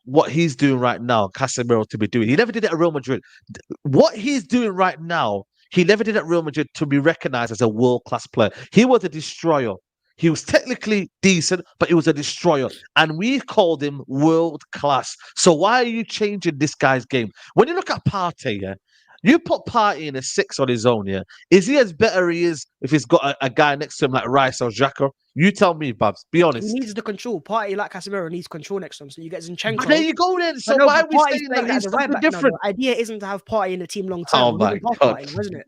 what he's doing right now, Casemiro, to be doing. He never did it at Real Madrid. What he's doing right now, he never did at Real Madrid to be recognized as a world-class player. He was a destroyer. He was technically decent, but he was a destroyer. And we called him world-class. So why are you changing this guy's game? When you look at Partey, yeah, you put Partey in a 6 on his own, yeah. Is he as better he is if he's got a guy next to him like Rice or Xhaka? You tell me, Babs. Be honest. He needs the control. Partey, like Casemiro, needs control next to him. So you get Zinchenko. But there you go then. So why are we saying that he's something different? The idea isn't to have Partey in the team long term. Oh my God. Partey, isn't it?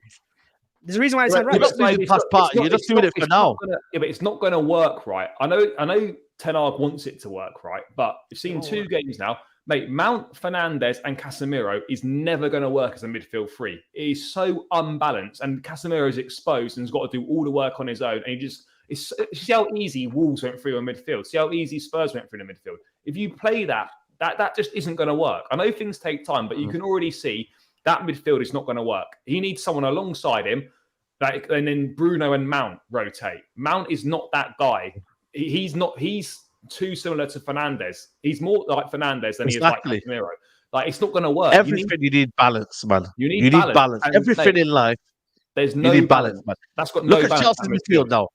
There's a reason why it's right. You're not doing past Partey. You're just doing it for now. But it's not going to work, right? I know Ten Hag wants it to work, right? But you've seen 2 games now. Mate, Mount, Fernandes and Casemiro is never going to work as a midfield 3. It is so unbalanced, and Casemiro is exposed and has got to do all the work on his own. And see how easy Wolves went through in midfield. See how easy Spurs went through in the midfield. If you play that just isn't going to work. I know things take time, but you can already see that midfield is not going to work. He needs someone alongside him, and then Bruno and Mount rotate. Mount is not that guy. He's too similar to Fernandes. He's more like Fernandes than he is like Casemiro. Like, it's not going to work. You need balance, man. You need balance. Everything in life, there's no balance, man. That's got no balance. Look at Chelsea's midfield now.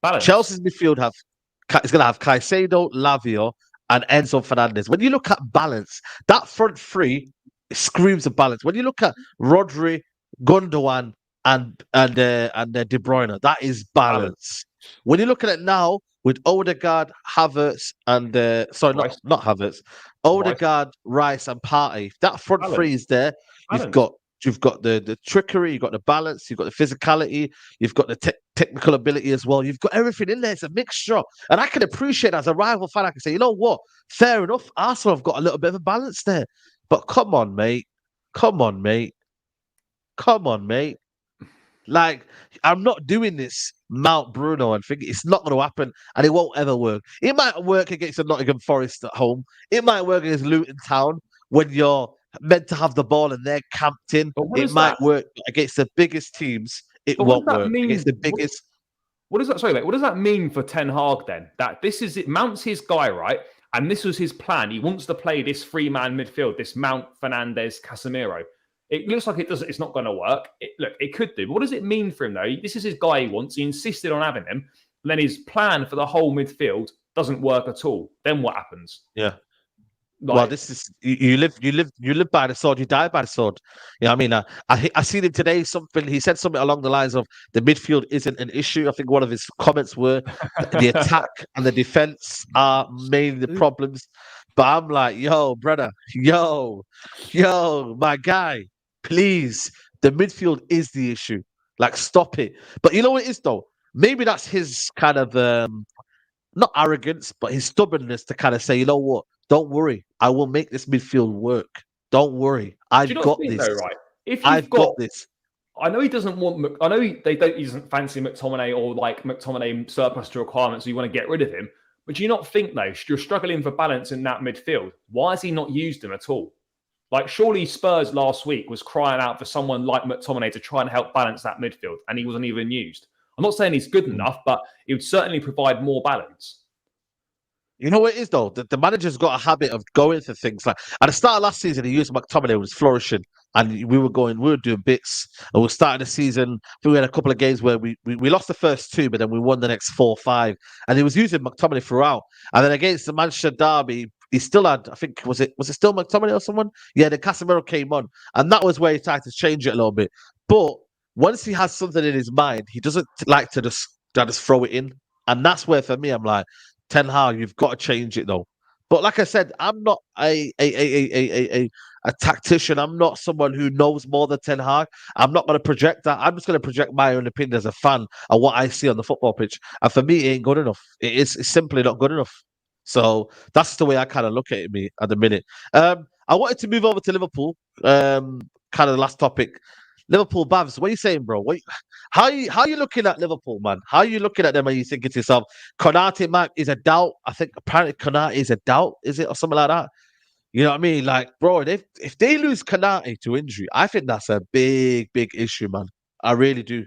Balance. Chelsea's midfield is going to have Caicedo, Lavio, and Enzo Fernandez. When you look at balance, that front 3 screams of balance. When you look at Rodri, Gundogan, and De Bruyne, that is balance. When you look at it now with Odegaard, Havertz, and Rice. not Havertz, Odegaard, Rice, and Partey. If that front Balance. three is there, you've got the trickery, you've got the balance, you've got the physicality, you've got the technical ability as well. You've got everything in there. It's a mixture, and I can appreciate as a rival fan. I can say, you know what? Fair enough. Arsenal have got a little bit of a balance there, but come on, mate. Come on, mate. Come on, mate. Like, I'm not doing this Mount Bruno and think it's not going to happen and it won't ever work. It might work against the Nottingham Forest at home. It might work against Luton Town when you're meant to have the ball and they're camped in. It might work against the biggest teams. It won't work against the biggest. What does that? Sorry, mate. What does that mean for Ten Hag then? That this is it. Mount's his guy, right? And this was his plan. He wants to play this three-man midfield, this Mount, Fernandes, Casemiro. It looks like it's not going to work. Look, it could do. But what does it mean for him, though? This is his guy he wants. He insisted on having him. And then his plan for the whole midfield doesn't work at all. Then what happens? Yeah. Well, this is you live by the sword, you die by the sword. You know what I mean? I seen him today. He said something along the lines of the midfield isn't an issue. I think one of his comments were the attack and the defense are mainly the problems. But I'm like, yo, brother, yo, my guy, please. The midfield is the issue. Like, stop it. But you know what it is though? Maybe that's his kind of not arrogance, but his stubbornness to kind of say, you know what? Don't worry, I will make this midfield work. Don't worry, I've got this. Though, right? If I've got this. I know he doesn't want. I know he doesn't fancy McTominay or like McTominay surplus to requirements. So you want to get rid of him. But do you not think though you're struggling for balance in that midfield? Why has he not used him at all? Like surely Spurs last week was crying out for someone like McTominay to try and help balance that midfield, and he wasn't even used. I'm not saying he's good enough, but he would certainly provide more balance. You know what it is though? The manager's got a habit of going for things like at the start of last season, he used McTominay, was flourishing, and we were doing bits. And we started the season. We had a couple of games where we lost the first two, but then we won the next 4 or 5. And he was using McTominay throughout. And then against the Manchester derby, he still had, I think, was it still McTominay or someone? Yeah, the Casemiro came on, and that was where he tried to change it a little bit. But once he has something in his mind, he doesn't like to just throw it in, and that's where for me, I'm like, Ten Hag, you've got to change it though. But like I said, I'm not a tactician. I'm not someone who knows more than Ten Hag. I'm not going to project that. I'm just going to project my own opinion as a fan of what I see on the football pitch. And for me, it ain't good enough. It's simply not good enough. So that's the way I kind of look at it at the minute. I wanted to move over to Liverpool. Kind of the last topic. Liverpool, Babs, what are you saying, bro? How are you looking at Liverpool, man? How are you looking at them? Are you thinking to yourself, Konate, man, is a doubt? I think apparently Konate is a doubt, is it? Or something like that? You know what I mean? Like, bro, if they lose Konate to injury, I think that's a big, big issue, man. I really do.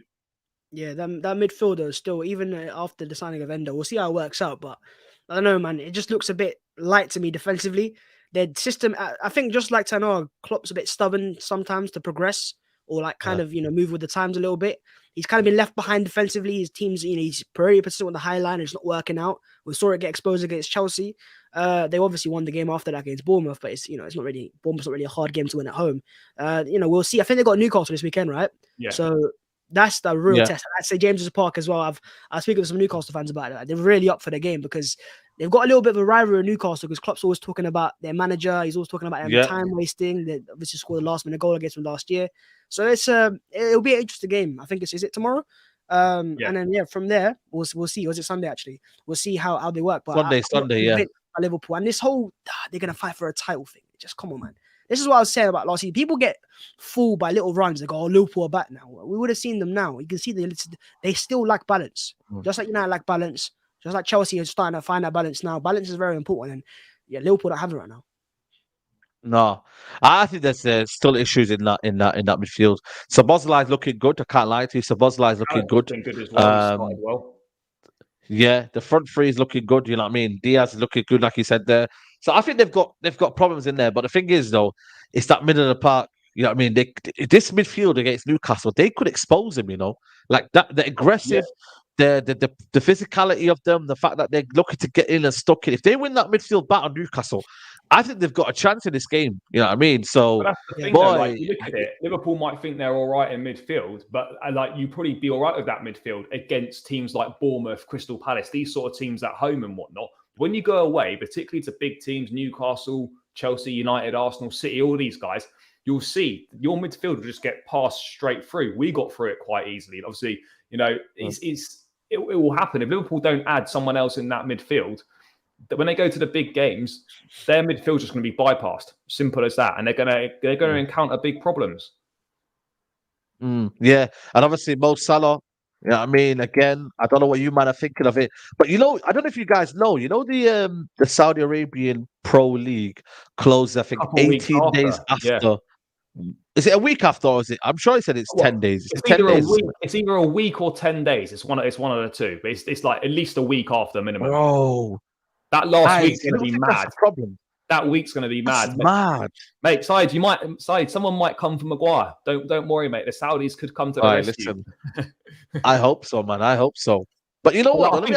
Yeah, that midfielder is still, even after the signing of Endo, we'll see how it works out. But I don't know, man. It just looks a bit light to me defensively. Their system, I think, just like Ten Hag, Klopp's a bit stubborn sometimes to progress, or like kind of, move with the times a little bit. He's kind of been left behind defensively. His team's, he's pretty persistent on the high line. It's not working out. We saw it get exposed against Chelsea. They obviously won the game after that against Bournemouth, but it's not really, Bournemouth's not really a hard game to win at home. We'll see. I think they got Newcastle this weekend, right? Yeah. So that's the real test. I'd say James's Park as well. I was speaking with some Newcastle fans about it. They're really up for the game because they've got a little bit of a rivalry with Newcastle because Klopp's always talking about their manager. He's always talking about them time wasting. They obviously scored the last minute goal against them last year. So it'll be an interesting game. I think is it tomorrow? And then from there we'll see. Was it Sunday actually? We'll see how they work. But Sunday, yeah. Liverpool and this whole they're gonna fight for a title thing. Just come on, man. This is what I was saying about last year. People get fooled by little runs. They go, "Oh, Liverpool are back now." We would have seen them now. You can see they still lack balance, just like United lack balance. Just like Chelsea is starting to find that balance now. Balance is very important, and Liverpool don't have it right now. No, I think there's still issues in that midfield. Szoboszlai is looking good. I can't lie to you. Szoboszlai is looking good. As well. Yeah, the front three is looking good. You know what I mean? Diaz is looking good, like you said there. So I think they've got problems in there. But the thing is, though, it's that middle of the park. You know what I mean? This midfield against Newcastle, they could expose him. Like that, the aggressive. Yeah. The physicality of them, the fact that they're looking to get in and stuck in. If they win that midfield battle, Newcastle, I think they've got a chance in this game. You know what I mean? So, But that's the thing, boy, though. Like, you look at it, Liverpool might think they're all right in midfield, but like you probably be all right with that midfield against teams like Bournemouth, Crystal Palace, these sort of teams at home and whatnot. When you go away, particularly to big teams, Newcastle, Chelsea, United, Arsenal, City, all these guys, you'll see your midfield will just get passed straight through. We got through it quite easily. And obviously, you know, it will happen if Liverpool don't add someone else in that midfield. That when they go to the big games, their midfield's just going to be bypassed. Simple as that, and they're going to encounter big problems. Yeah, and obviously Mo Salah. You know what I mean? Again, I don't know what you might are thinking of it, but you know, I don't know if you guys know. You know the Saudi Arabian Pro League closed, I think, 18 days after. Yeah. Is it a week after, or is it? I'm sure he said it's 10 days. It's either 10 days. A week. It's either a week or 10 days. It's one of the two. But it's like at least a week after minimum. Bro, that last week's going to be mad. Problem. That week's going to be mad. Mad, mate. Someone might come for Maguire. Don't worry, mate. The Saudis could come to the rescue. Listen, I hope so, man. I hope so. But you know what?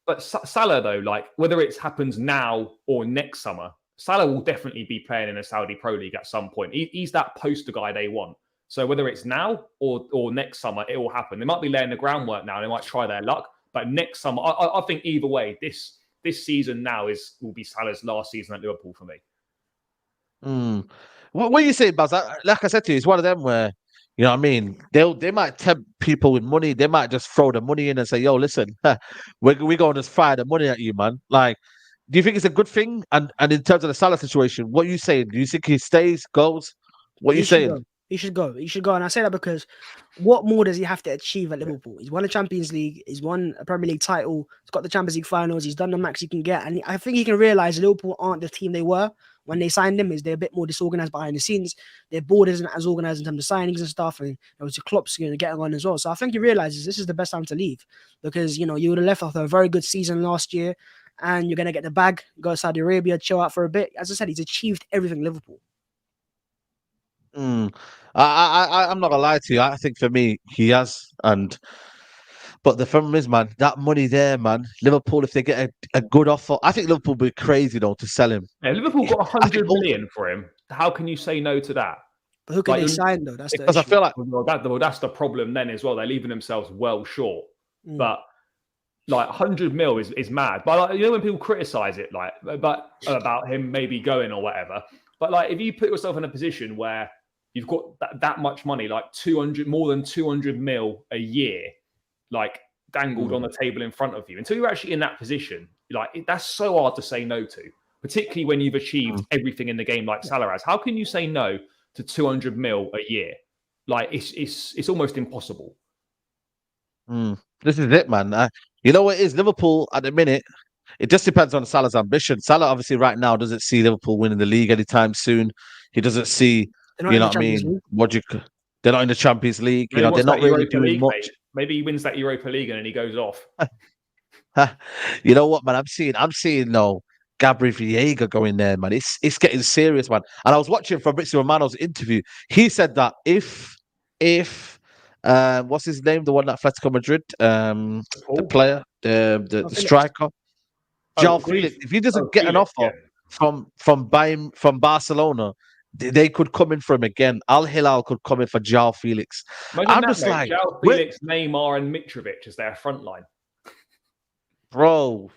But Salah, though, like whether it happens now or next summer, Salah will definitely be playing in a Saudi Pro League at some point. He's that poster guy they want. So whether it's now or next summer, it will happen. They might be laying the groundwork now. They might try their luck. But next summer, I think either way, this season now will be Salah's last season at Liverpool for me. What are you saying, Baz? Like I said to you, it's one of them where, you know what I mean? They might tempt people with money. They might just throw the money in and say, yo, listen, we're going to fire the money at you, man. Like, do you think it's a good thing? And in terms of the Salah situation, what are you saying? Do you think he stays, goes? What are you saying? He should go. He should go. And I say that because what more does he have to achieve at Liverpool? He's won a Champions League. He's won a Premier League title. He's got the Champions League finals. He's done the max he can get. And I think he can realize Liverpool aren't the team they were when they signed him. They're a bit more disorganized behind the scenes. Their board isn't as organized in terms of signings and stuff. And there was Klopp's getting on as well. So I think he realizes this is the best time to leave because, you know, you would have left after a very good season last year and you're going to get the bag, go to Saudi Arabia, chill out for a bit. As I said, he's achieved everything Liverpool. I'm not gonna lie to you. I think for me, he has, but the problem is, man, that money there, man. Liverpool, if they get a good offer, I think Liverpool would be crazy though to sell him. Yeah, Liverpool got 100 million for him. How can you say no to that? But who can they sign though? That's because I feel like that's the problem then as well. They're leaving themselves well short. But like 100 mil is mad. But like, you know when people criticize it, like about him maybe going or whatever. But like if you put yourself in a position where you've got that much money, like more than 200 mil a year, like dangled on the table in front of you. Until you're actually in that position, like that's so hard to say no to, particularly when you've achieved everything in the game like Salah has. How can you say no to 200 mil a year? Like it's almost impossible. This is it, man. You know what it is? Liverpool at the minute, it just depends on Salah's ambition. Salah obviously right now doesn't see Liverpool winning the league anytime soon. He doesn't see. You know what I mean? They're not in the Champions League. You know, they're not really doing much. Mate. Maybe he wins that Europa League and then he goes off. You know what, man? I'm seeing no Gabriel Vieira going there, man. It's getting serious, man. And I was watching Fabrizio Romano's interview. He said that if what's his name? The one at Atletico Madrid, the player, the striker, João Felix. If he doesn't get an offer from Barcelona, they could come in for him again. Al Hilal could come in for João Felix. I'm just like João Felix, Neymar, and Mitrovic as their front line, bro.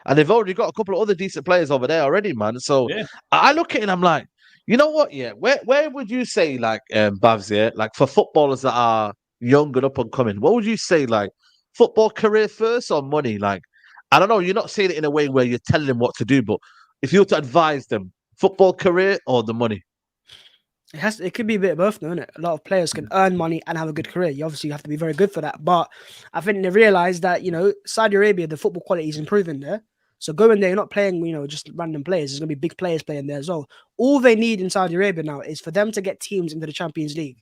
And they've already got a couple of other decent players over there already, man. So I look at it and I'm like, you know what? Yeah, where would you say, like, Bavs, like for footballers that are young and up and coming, what would you say, like, football career first or money? Like, I don't know. You're not saying it in a way where you're telling them what to do, but if you were to advise them, football career or the money? It could be a bit of both, isn't it? A lot of players can earn money and have a good career. You obviously have to be very good for that. But I think they realize that, you know, Saudi Arabia, the football quality is improving there. So going there, you're not playing, you know, just random players. There's going to be big players playing there as well. All they need in Saudi Arabia now is for them to get teams into the Champions League.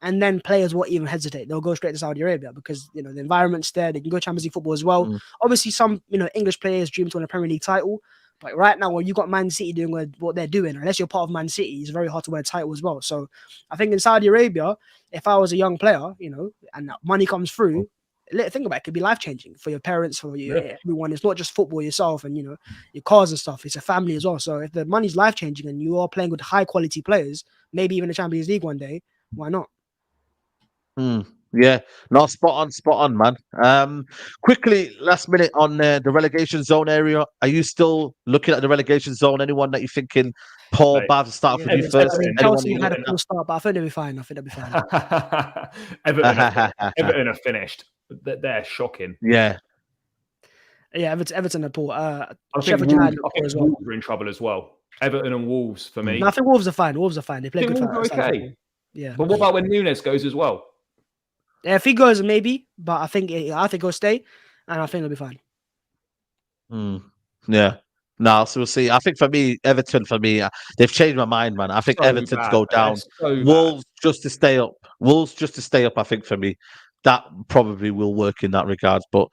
And then players won't even hesitate. They'll go straight to Saudi Arabia because, you know, the environment's there. They can go Champions League football as well. Obviously, some, you know, English players dream to win a Premier League title. But right now, when you got Man City doing what they're doing, unless you're part of Man City, it's very hard to win a title as well. So I think in Saudi Arabia, if I was a young player, you know, and money comes through, think about it, it could be life changing for your parents, for everyone. It's not just football yourself and your cars and stuff. It's a family as well. So if the money's life changing and you are playing with high quality players, maybe even the Champions League one day, why not? Yeah, no, spot on, man. Quickly, last minute on the relegation zone area. Are you still looking at the relegation zone? Anyone that you're thinking, Paul, Babs, start with you first? Chelsea had a poor start, but I think they'll be fine. Everton are finished. They're shocking. Yeah, Everton are poor. I think Wolves are in trouble as well. Everton and Wolves for me. No, I think Wolves are fine. They play good. Okay. Yeah, but what about when Nunes goes as well? Yeah, if he goes, maybe, but I think he'll stay, and I think he'll be fine. Yeah. No, so we'll see. I think for me, Everton, they've changed my mind, man. I think Everton to go down. Wolves just to stay up. I think for me, that probably will work in that regards. But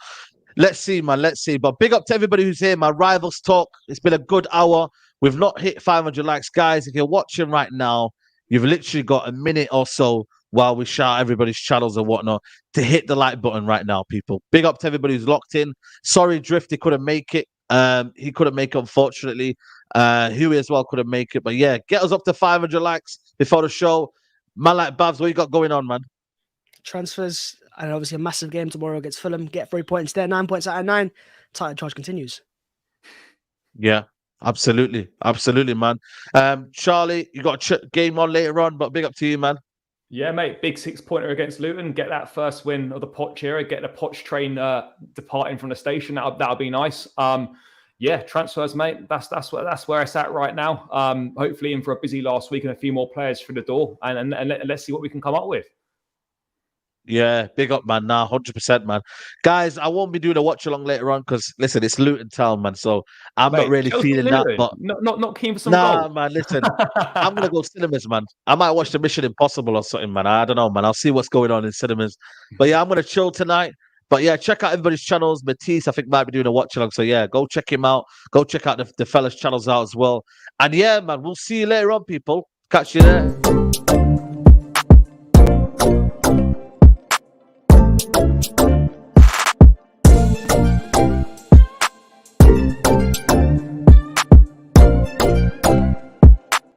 let's see, man. Let's see. But big up to everybody who's here. My Rivals Talk. It's been a good hour. We've not hit 500 likes, guys. If you're watching right now, you've literally got a minute or so while we shout everybody's channels and whatnot to hit the like button right now, people. Big up to everybody who's locked in. Sorry, Drift, he couldn't make it. He couldn't make it, unfortunately. Huey as well couldn't make it. But yeah, get us up to 500 likes before the show. Man like Babs, what you got going on, man? Transfers, and obviously a massive game tomorrow against Fulham. Get 3 points there, 9 points out of 9. Title charge continues. Yeah. Absolutely, man. Charlie, you got a game on later on, but big up to you, man. Yeah, mate. Big 6-pointer against Luton. Get that first win of the Poch era. Get the Poch train departing from the station. That'll be nice. Yeah, transfers, mate. That's where it's at right now. Hopefully, in for a busy last week and a few more players through the door, and let's see what we can come up with. Yeah, big up, man. Nah, 100%, man. Guys, I won't be doing a watch along later on because listen, it's Luton Town, man. So I'm not really feeling that. But not keen for some goals. Man. Listen, I'm gonna go cinemas, man. I might watch the Mission Impossible or something, man. I don't know, man. I'll see what's going on in cinemas. But yeah, I'm gonna chill tonight. But yeah, check out everybody's channels. Matisse, I think, might be doing a watch along. So yeah, go check him out. Go check out the fellas' channels out as well. And yeah, man, we'll see you later on, people. Catch you there.